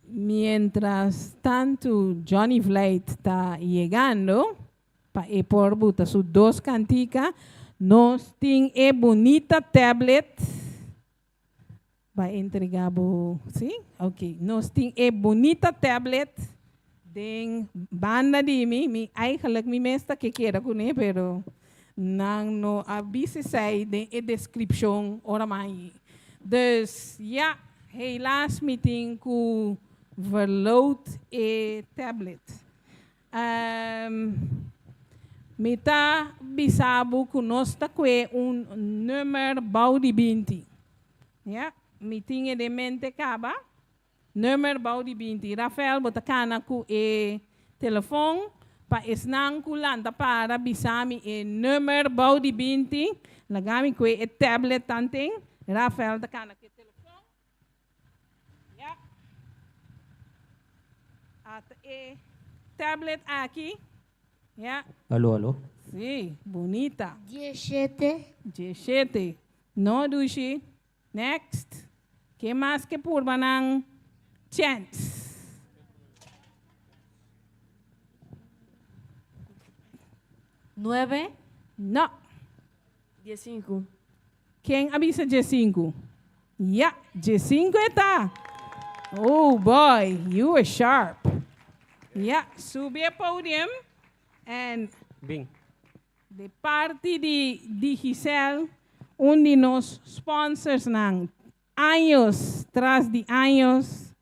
Mientras tanto, Johnny Vlate está llegando para por buta sus dos canticas. Nos tiene bonita tablet. Va a entregar, ¿sí? Ok. Nos tiene bonita tablet. Den banda de mi eigenlijk mi mesta que quiera con él, pero no avise sai de description ora mai. Dus ja, helaas meeting ku verloot e tablet. Meta bisabu kunosta kwe nummer baudi binti. Ja, meeting de mente kaba. Nummer baudi binti. Rafael botakana ku e telefoon pa isnang kulanta para bisami e nummer baudi binti. Lagami kwe e tablet tanting. Rafael takana ke telefoon. Ja. At e tablet aqui. Ja. Aló, aló. Sí, bonita. 17. No, Dushi. Next. ¿Qué más que purba ng chance? ¿9? No. 15. ¿Quién avisa J5? Ya, J5 está. Oh boy, you were sharp. Ya, sube al podium. And Bing. de parte de Giselle, de nos sponsors ng años tras de años,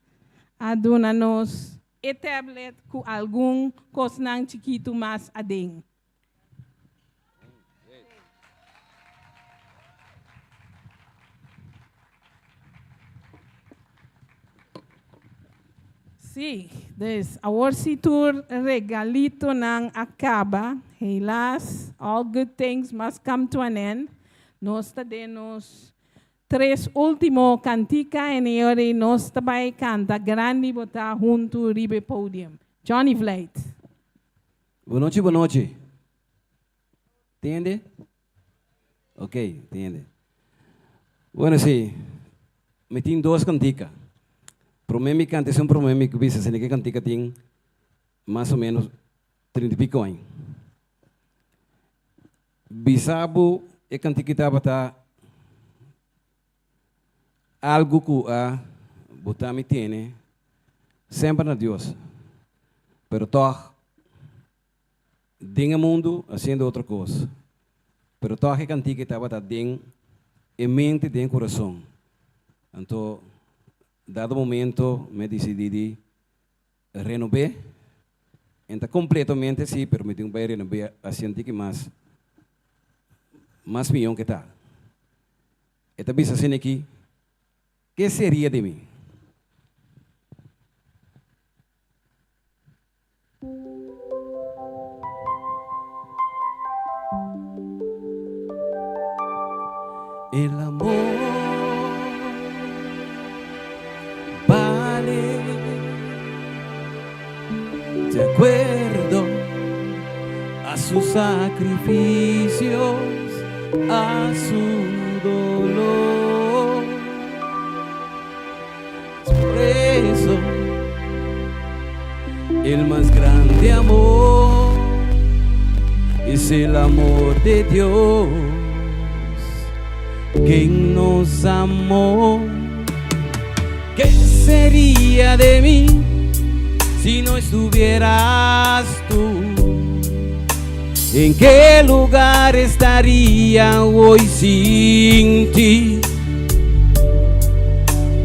adunanos e tablet com algum cosnang chiquito mas ading. Sí, dus our tour regalito nang acaba. Helaas, all good things must come to an end. Nós temos 3 último cantica en hora nós também canta grande botar junto ribe podium. Johnny Vlate. Boa noite, boa noite. Entende? Ok, entende. Bueno, sí. Me tenho 2 canticas. Para mim, canta é um problema que bisa que cantica tem mais ou menos 30 e pico anos. Bisabo é cantica estava algo que a botar me tem sempre na Deus. Pero toch dentro do mundo fazendo outra coisa. Pero toch é cantica estava dentro em mente, dentro do coração. Então, dado momento, me decidi renovar. Então, completamente sim, pero me tenho que renovar assim que mais milhão que está. Então, bisa assim aqui, que seria de mim? El amor vale, de acuerdo a sus sacrificios, a su dolor. Por eso, el más grande amor es el amor de Dios, quien nos amó. ¿Qué sería de mí si no estuvieras tú? ¿En qué lugar estaría hoy sin ti?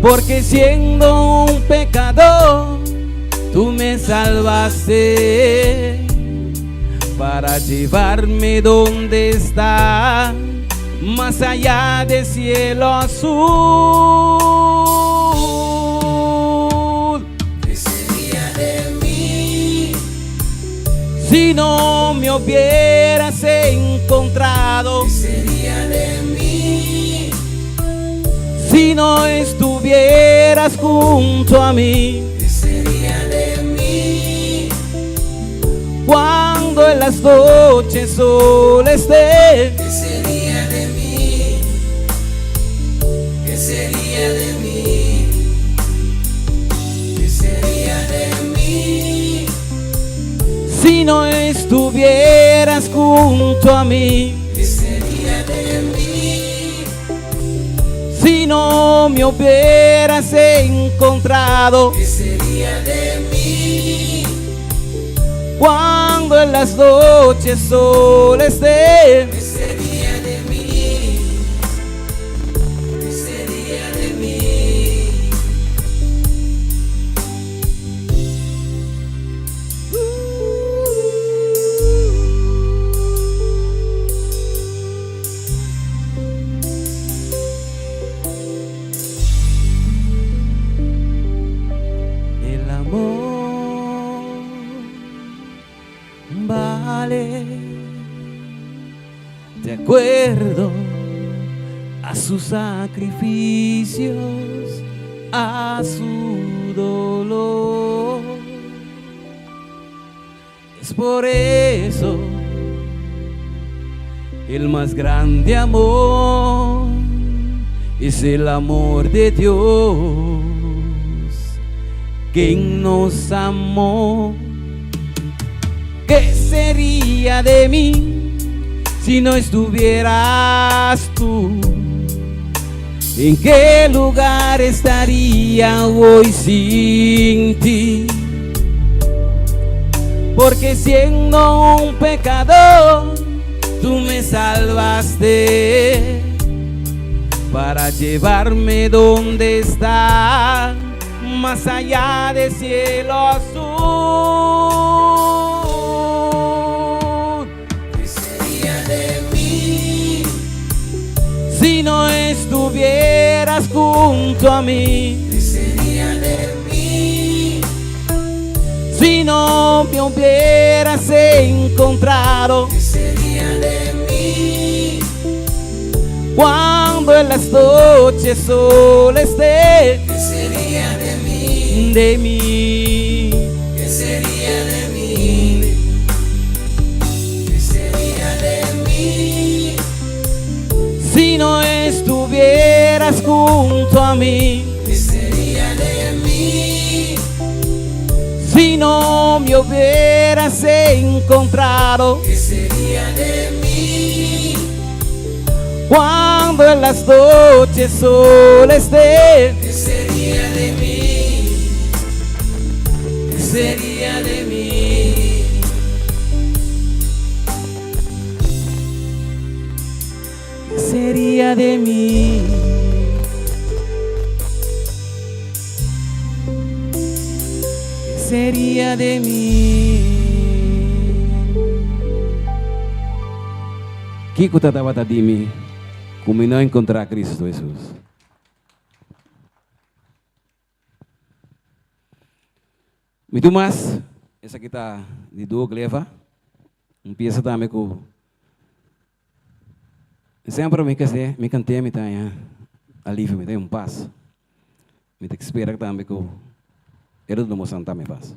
Porque siendo un pecador, tú me salvaste para llevarme donde está, más allá del cielo azul. ¿Qué sería de mí si no me hubieras encontrado? ¿Qué sería de mí si no estuvieras junto a mí? ¿Qué sería de mí cuando en las noches solo esté? ¿Qué sería de mí? ¿Qué sería de mí? ¿Qué sería de mí si no estuvieras junto a mí? ¿Qué sería de mí si no me hubieras encontrado? ¿Qué sería de mí cuando en las noches solo esté? ¿Qué sería de mí? ¿Qué sería de mí? El amor vale, de acuerdo a sus sacrificios, a su dolor. Es por eso el más grande amor es el amor de Dios, quien nos amó. ¿Qué sería de mí si no estuvieras tú? ¿En qué lugar estaría hoy sin ti? Porque siendo un pecador, tú me salvaste para llevarme donde está, más allá del cielo azul. ¿Qué sería de mí si no estuvieras junto a mí? ¿Qué sería de mí Si no me hubieras encontrado, ¿qué sería de mí? cuando en las noches solo esté, ¿Qué sería de mí? de mí. ¿Qué sería de mí? ¿Qué sería de mí? Si no estuvieras junto a mí, ¿Qué sería de mí? si no me hubieras encontrado, ¿Qué sería de mí? cuando en las noches solo esté, ¿Qué sería de mí? ¿Qué sería de mí? ¿qué sería de mí? ¿Qué sería de mí? Kiko tatawa tadimi, kung não encontrar Cristo Jesus. Muito mais, essa aqui está de Doug Leva, empieza também com sempre me cantei, me tem alívio, me tem paz. Me tem que esperar também que eu não mostro também paz.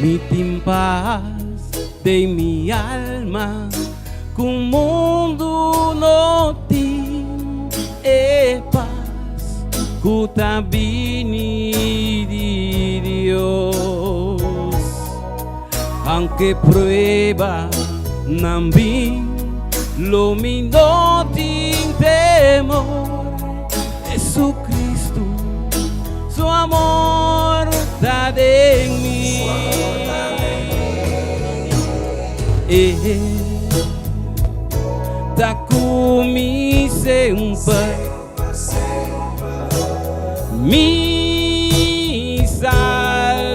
Mi paz de mi alma, que o mundo não tem paz, que também de Deus. Aunque prueba também, lo mi no tem temor, Jesucristo, su amor está en mí. Está comigo sempre, mi Salvador,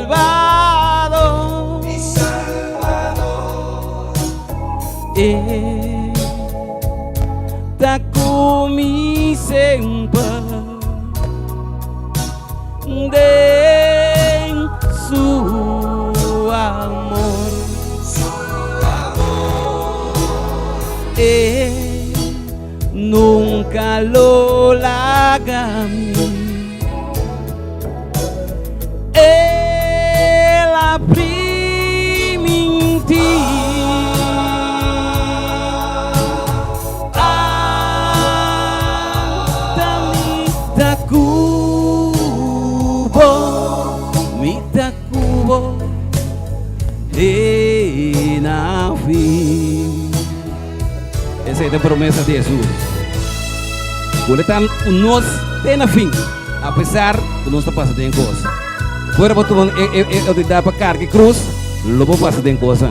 está comigo sempre, de su amor. Nunca lo larga a mí. Él abrió mi ti. Mi tacubo, na fim. Essa é a promessa de Jesus. Kulitan nós tem na fim, apesar de nós estar passando em coisa. Fora para tu eu te dar para carga cruz, lobo passa em coisa.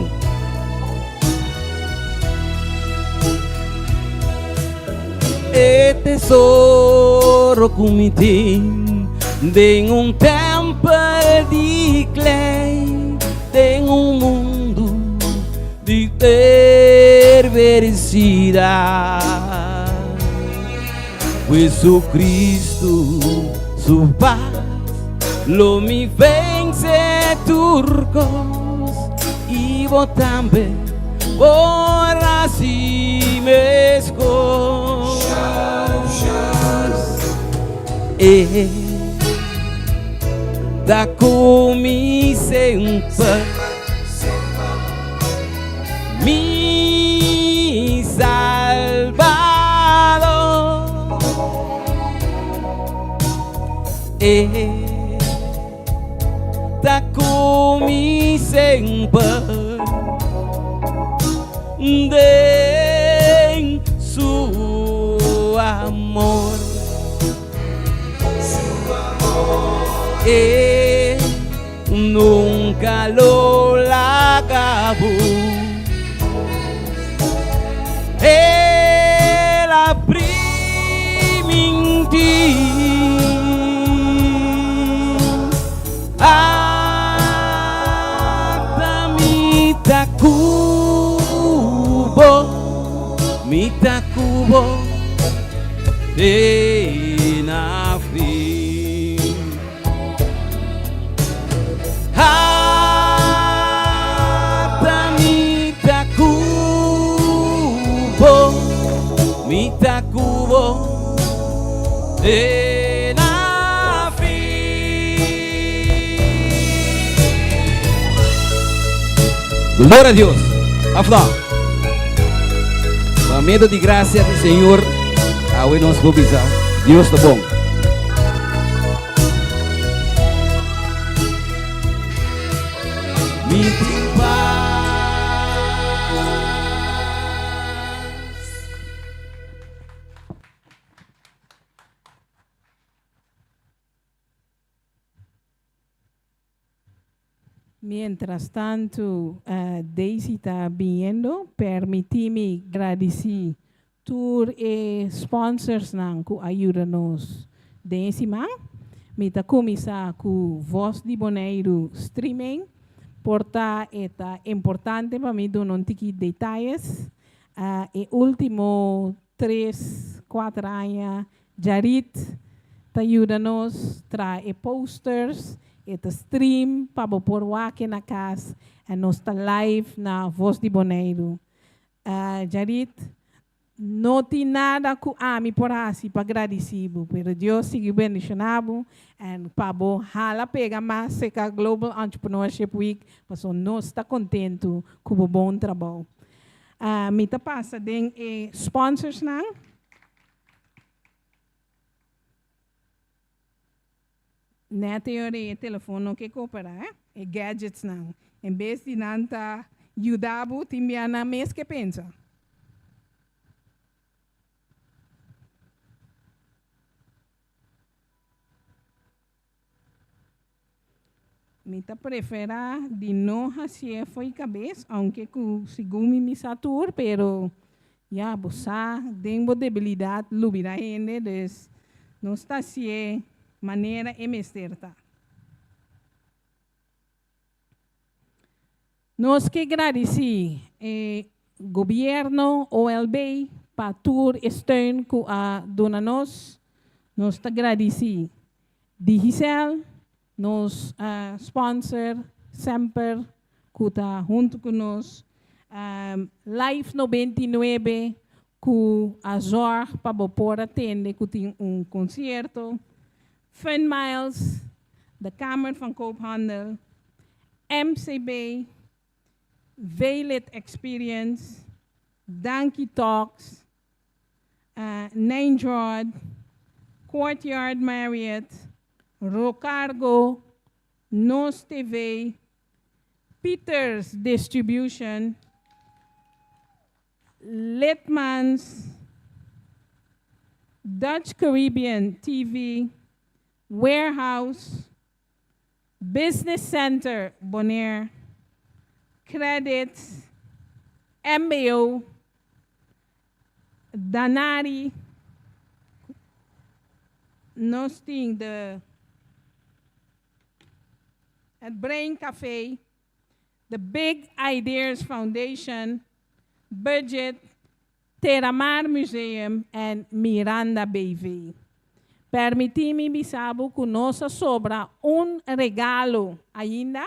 E tesouro comitim, tem templo de clay, tem mundo de perversidade. Jesucristo, su paz, lo mi vence turcos, y vos también, por así me escoges. Da comigo sempre, mi Salvador, da comigo sempre, de su amor. Nunca lo acabó. Él abrió mi ti. cubo de na fim. Hata mita cubo de na fim. Glória a Deus. Afla. Para medo de graça do Senhor, a nos bobisa. Deus tá bom. Me Mientras tanto, Daisy está viendo, permíteme agradecer tour e sponsors que ajudam-nos desse man. Me está começar com Voz de Bonaire streaming, porta é importante para mim dar um pouquinho de detalhes. E último 3-4 anos, Jarit está ajudando-nos, traz posters, eta stream para pôr aqui na casa e nós está live na Voz de Bonaire. Jarit, não tem nada com me por assim para agradecer, pero Deus siga bendicionado e para hala pega mais seca Global Entrepreneurship Week, para nós está contento com o bom trabalho. Me tá passa den sponsors não. Na teoria, o telefone que coopera, gadgets não. Em vez de não tá ajudando, tem na mês que pensa. Me prefere de não fazer foi cabeça, aunque segundo me satur, pero já bossa tenho debilidade lubira ainda, des não está se maneira emesterta. Nós que agradecer governo OLB para tur steun que a dona nós está agradecer Digicel, nos sponsor sempre que está junto com nós, Life 99 que a Zor para pôr atender que tem concerto, Fun Miles, da Kamer van Koophandel, MCB, Violet Experience, Donkey Talks, Ninjrod, Courtyard Marriott, Rocargo, Nos TV, Peters Distribution, Litmans, Dutch Caribbean TV, Warehouse, Business Center Bonaire, Credits, MBO, Danari, Nosting the at Brain Cafe, the Big Ideas Foundation, Budget, Terramar Museum, and Miranda BV. Permiti-me bisabo que nossa sobra regalo ainda,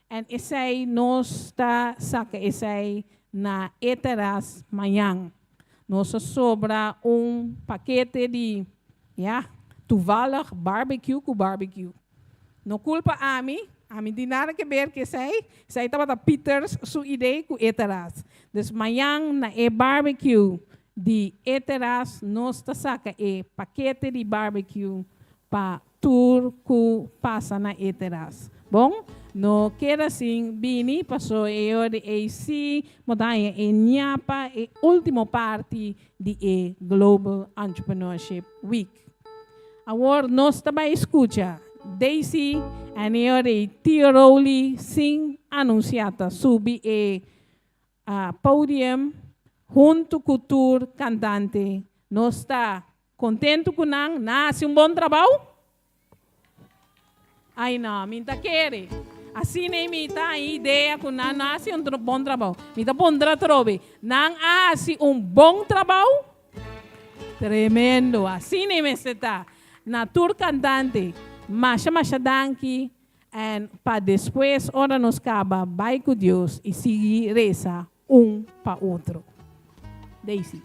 e esse nós está saca esse na Eteras manhã. Nossa sobra paquete de toevallig barbecue com barbecue. Não culpa a mim tem nada que ver que sei estava Peters sua ideia com Eteras. Des manhã na barbecue de Eteras nós está saca paquete de barbecue para tour que passa na Eteras. Bom, no queda assim, Bini passou eu de AC, montanha Nhapa última parte de Global Entrepreneurship Week. Agora nós também escuta Daisy e eu de Tiroli sim anunciada subir podium junto com o tour cantante. Nós está contente com nang nasce bom trabalho? Ai não, minta querer. Assim nem me tá a ideia que não nasce bom trabalho. Me tá bom trabalho. Não nasce bom trabalho? Tremendo. Assim nem me está. Natur cantante. Masha danki. E para depois, ora nos acaba, vai com Deus e seguir reza para outro. Daisy.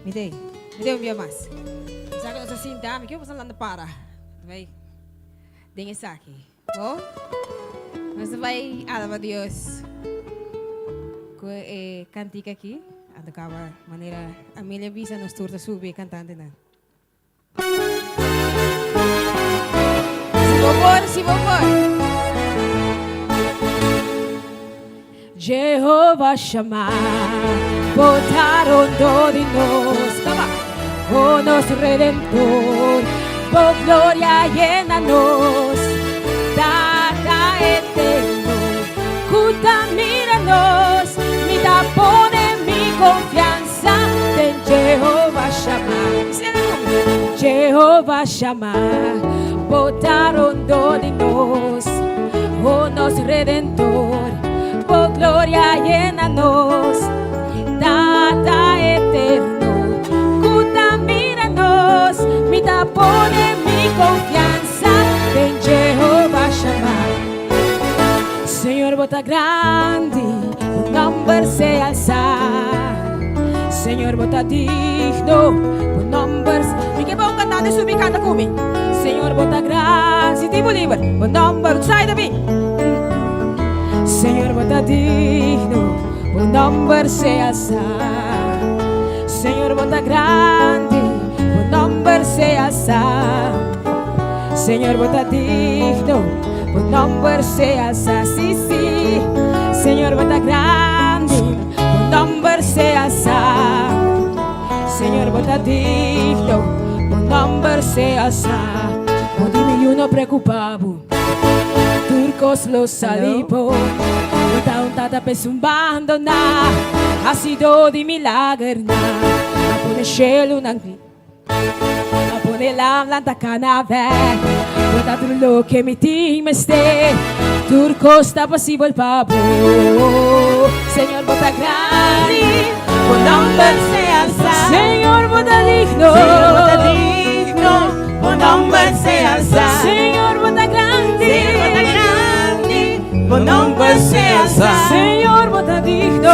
Me dê um dia mais. Sabe que eu assim, dá, me que eu vou falando para. Vai. Dengue saque. Oh? Mas vai alabar Deus. Com cantica aqui. Ando acaba maneira a minha visa nos turta subir cantando na. Se vovor. Jehovah Shammah, botaron de nos, oh nos Redentor, por gloria llena-nos, data eterno, contamina-nos, me da pone mi confianza en Jehovah Shammah, Jehovah Shammah, botaron de nos, oh nos Redentor, por gloria llena-nos, data eterno, contamina-nos, me da pone mi confianza en Jehovah Shammah. Señor, bota grande, tu nombre se alzar. Señor, bota digno, tu nombre. Me que bom cantando subir canta comigo. Señor, bota grande, si ti liber, tu nombre sai de mim. Señor, bota digno, tu nombre se alzar. Señor, bota grande, tu nombre se alzar. Señor, bota digno, tu nombre se alzar. Sí, sí. Señor, bota grande, tu nombre se alzar. Señor, bota digno, tu nombre se alzar. No dime uno preocupado. Turcos los salipo, bota un tata pesumbando na, ha sido di milagre na, a pone cielo nangri, a pone la lanta canave, bota tu lo que mi time ste, Turcos está posible pavo, Señor bota grande, tu nombre se alza, Señor bota digno, tu nombre se alza, Señor bota grande. Tu nombre se alza, Señor, bota digno,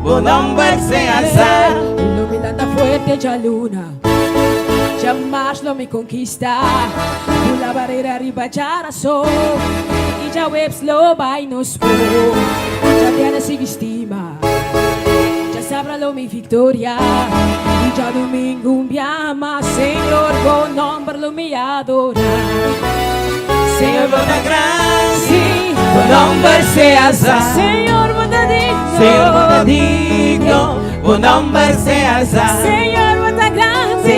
tu nombre se alza. Iluminando fuerte ya luna, jamás lo me conquista. Una barrera arriba ya razón, y ya webs lo va y nos fue. Ya tiene sin estima, ya sabrá lo mi victoria. Y ya domingo un día más, Señor, con nombre lo me adora. Señor, bota grande, sí, tu nombre se alza. Señor, bota digno, Señor, bota digno, tu nombre se alza. Señor, bota grande,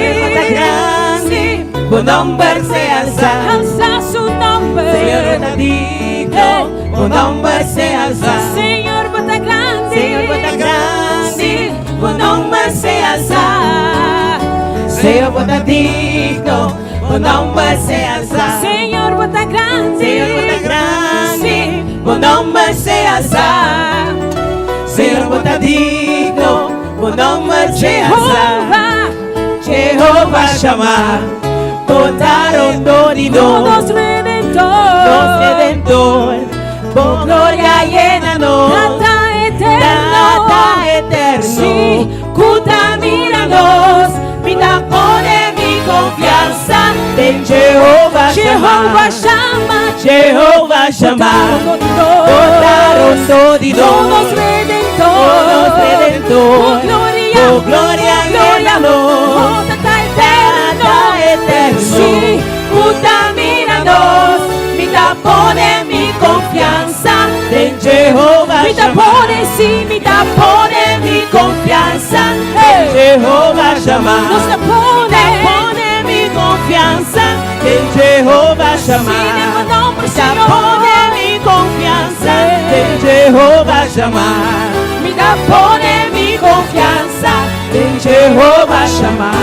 sí, tu nombre se alza. Alza su nombre, Señor, bota digno, tu nombre se alza. Señor, bota grande, Señor, bota grande, tu nombre se alza. Señor, bota digno, tu nombre se alza. Señor, bota grande, Señor, bota grande, tu nombre se alza. Señor, bota digno, tu nombre se alza. Jehovah Shammah, botaron nos Redentor, por gloria llena-nos, data eterno, sí, contamina-nos, vida pone mi confianza en Jehovah Shammah, Jehovah Shammah, botaron nos Redentor, por gloria llena-nos, data eterno, sí, contamina-nos, vida pone mi confianza en Jehovah Shammah, sí, vida pone mi confianza en Jehovah Shammah, nos pone mi confianza en Jehovah Shammah, pone mi confianza en Jehovah Shammah, vida pone mi confianza en Jehovah Shammah.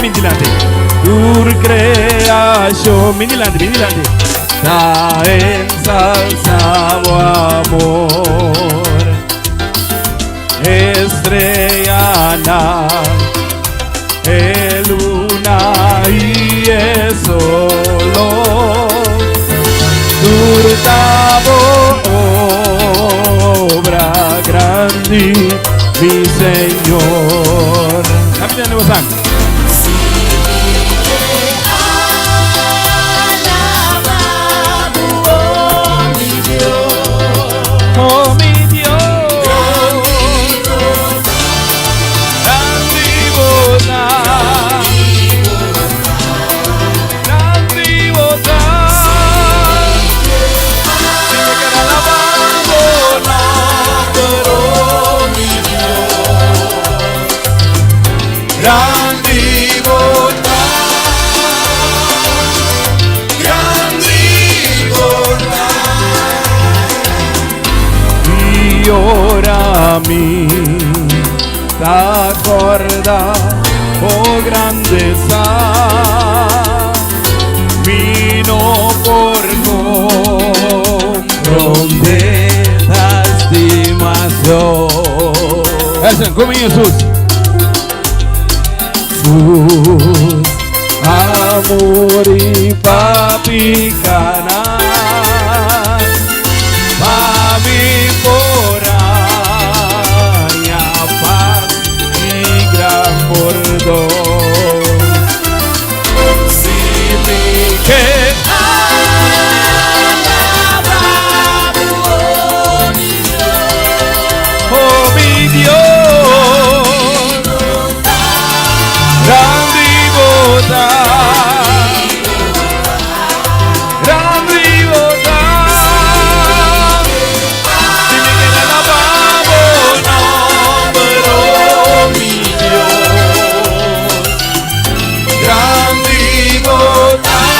mindilante. Tu creación, mindilante. Ta ensalzado amor. Estrella, luna y el solo. Tu obra grande, mi Señor. Capitán Bozán. Oh mi Dios, grande bondad, grande bondad, si me queda alabando, no, pero mi Dios, grande bondad, grande bondad. Y ora a mí, te acorda, oh grandeza, vino por comprender la estimación. Eso, como Jesús. Sus amor y papi canal. Mami foraña, paz y gran bordón. Si mi que oh mi Dios, grande y bondad, grande y bondad. Si me queda alabado, no, pero mi Dios, grande y bondad,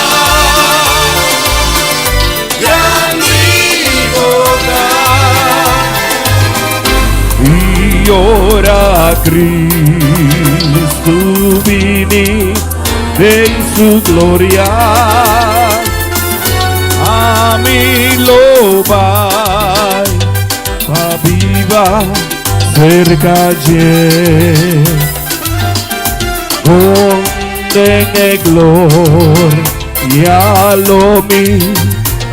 grande y bondad. Y ora a Cristo vini en su gloria, a mí lo va a viva cerca de donde gloria lo mi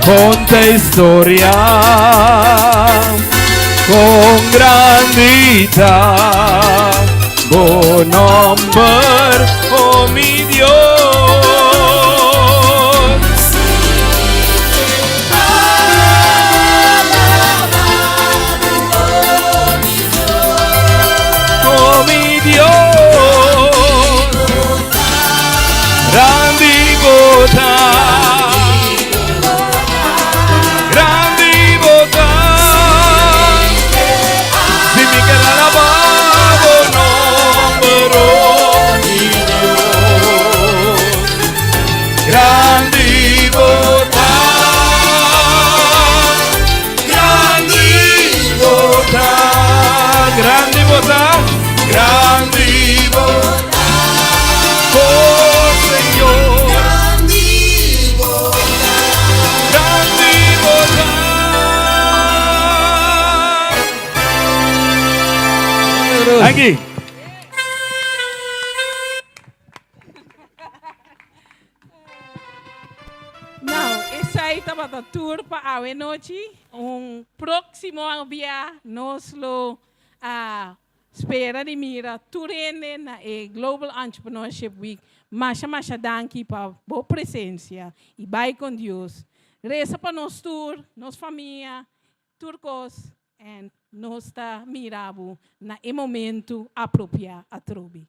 conta historia con grandita, con nombre, oh mi Dios. Oh mi Dios, grande y bondad, grande y bondad. Si me queda alabado, nombre, oh mi Dios, grande y bondad, grande y bondad, grande y bondad, grande y bondad, oh Señor, grande y bondad, grande y bondad. Aquí. Now, essa aí estava a tour para a noite. Próximo dia, nós lo espera de mira turene na Global Entrepreneurship Week. Masha danki para boa presença e vai com Deus. Reza para nós tour, nós família, turcos, e nós está mirabo na momento apropriado a trobi.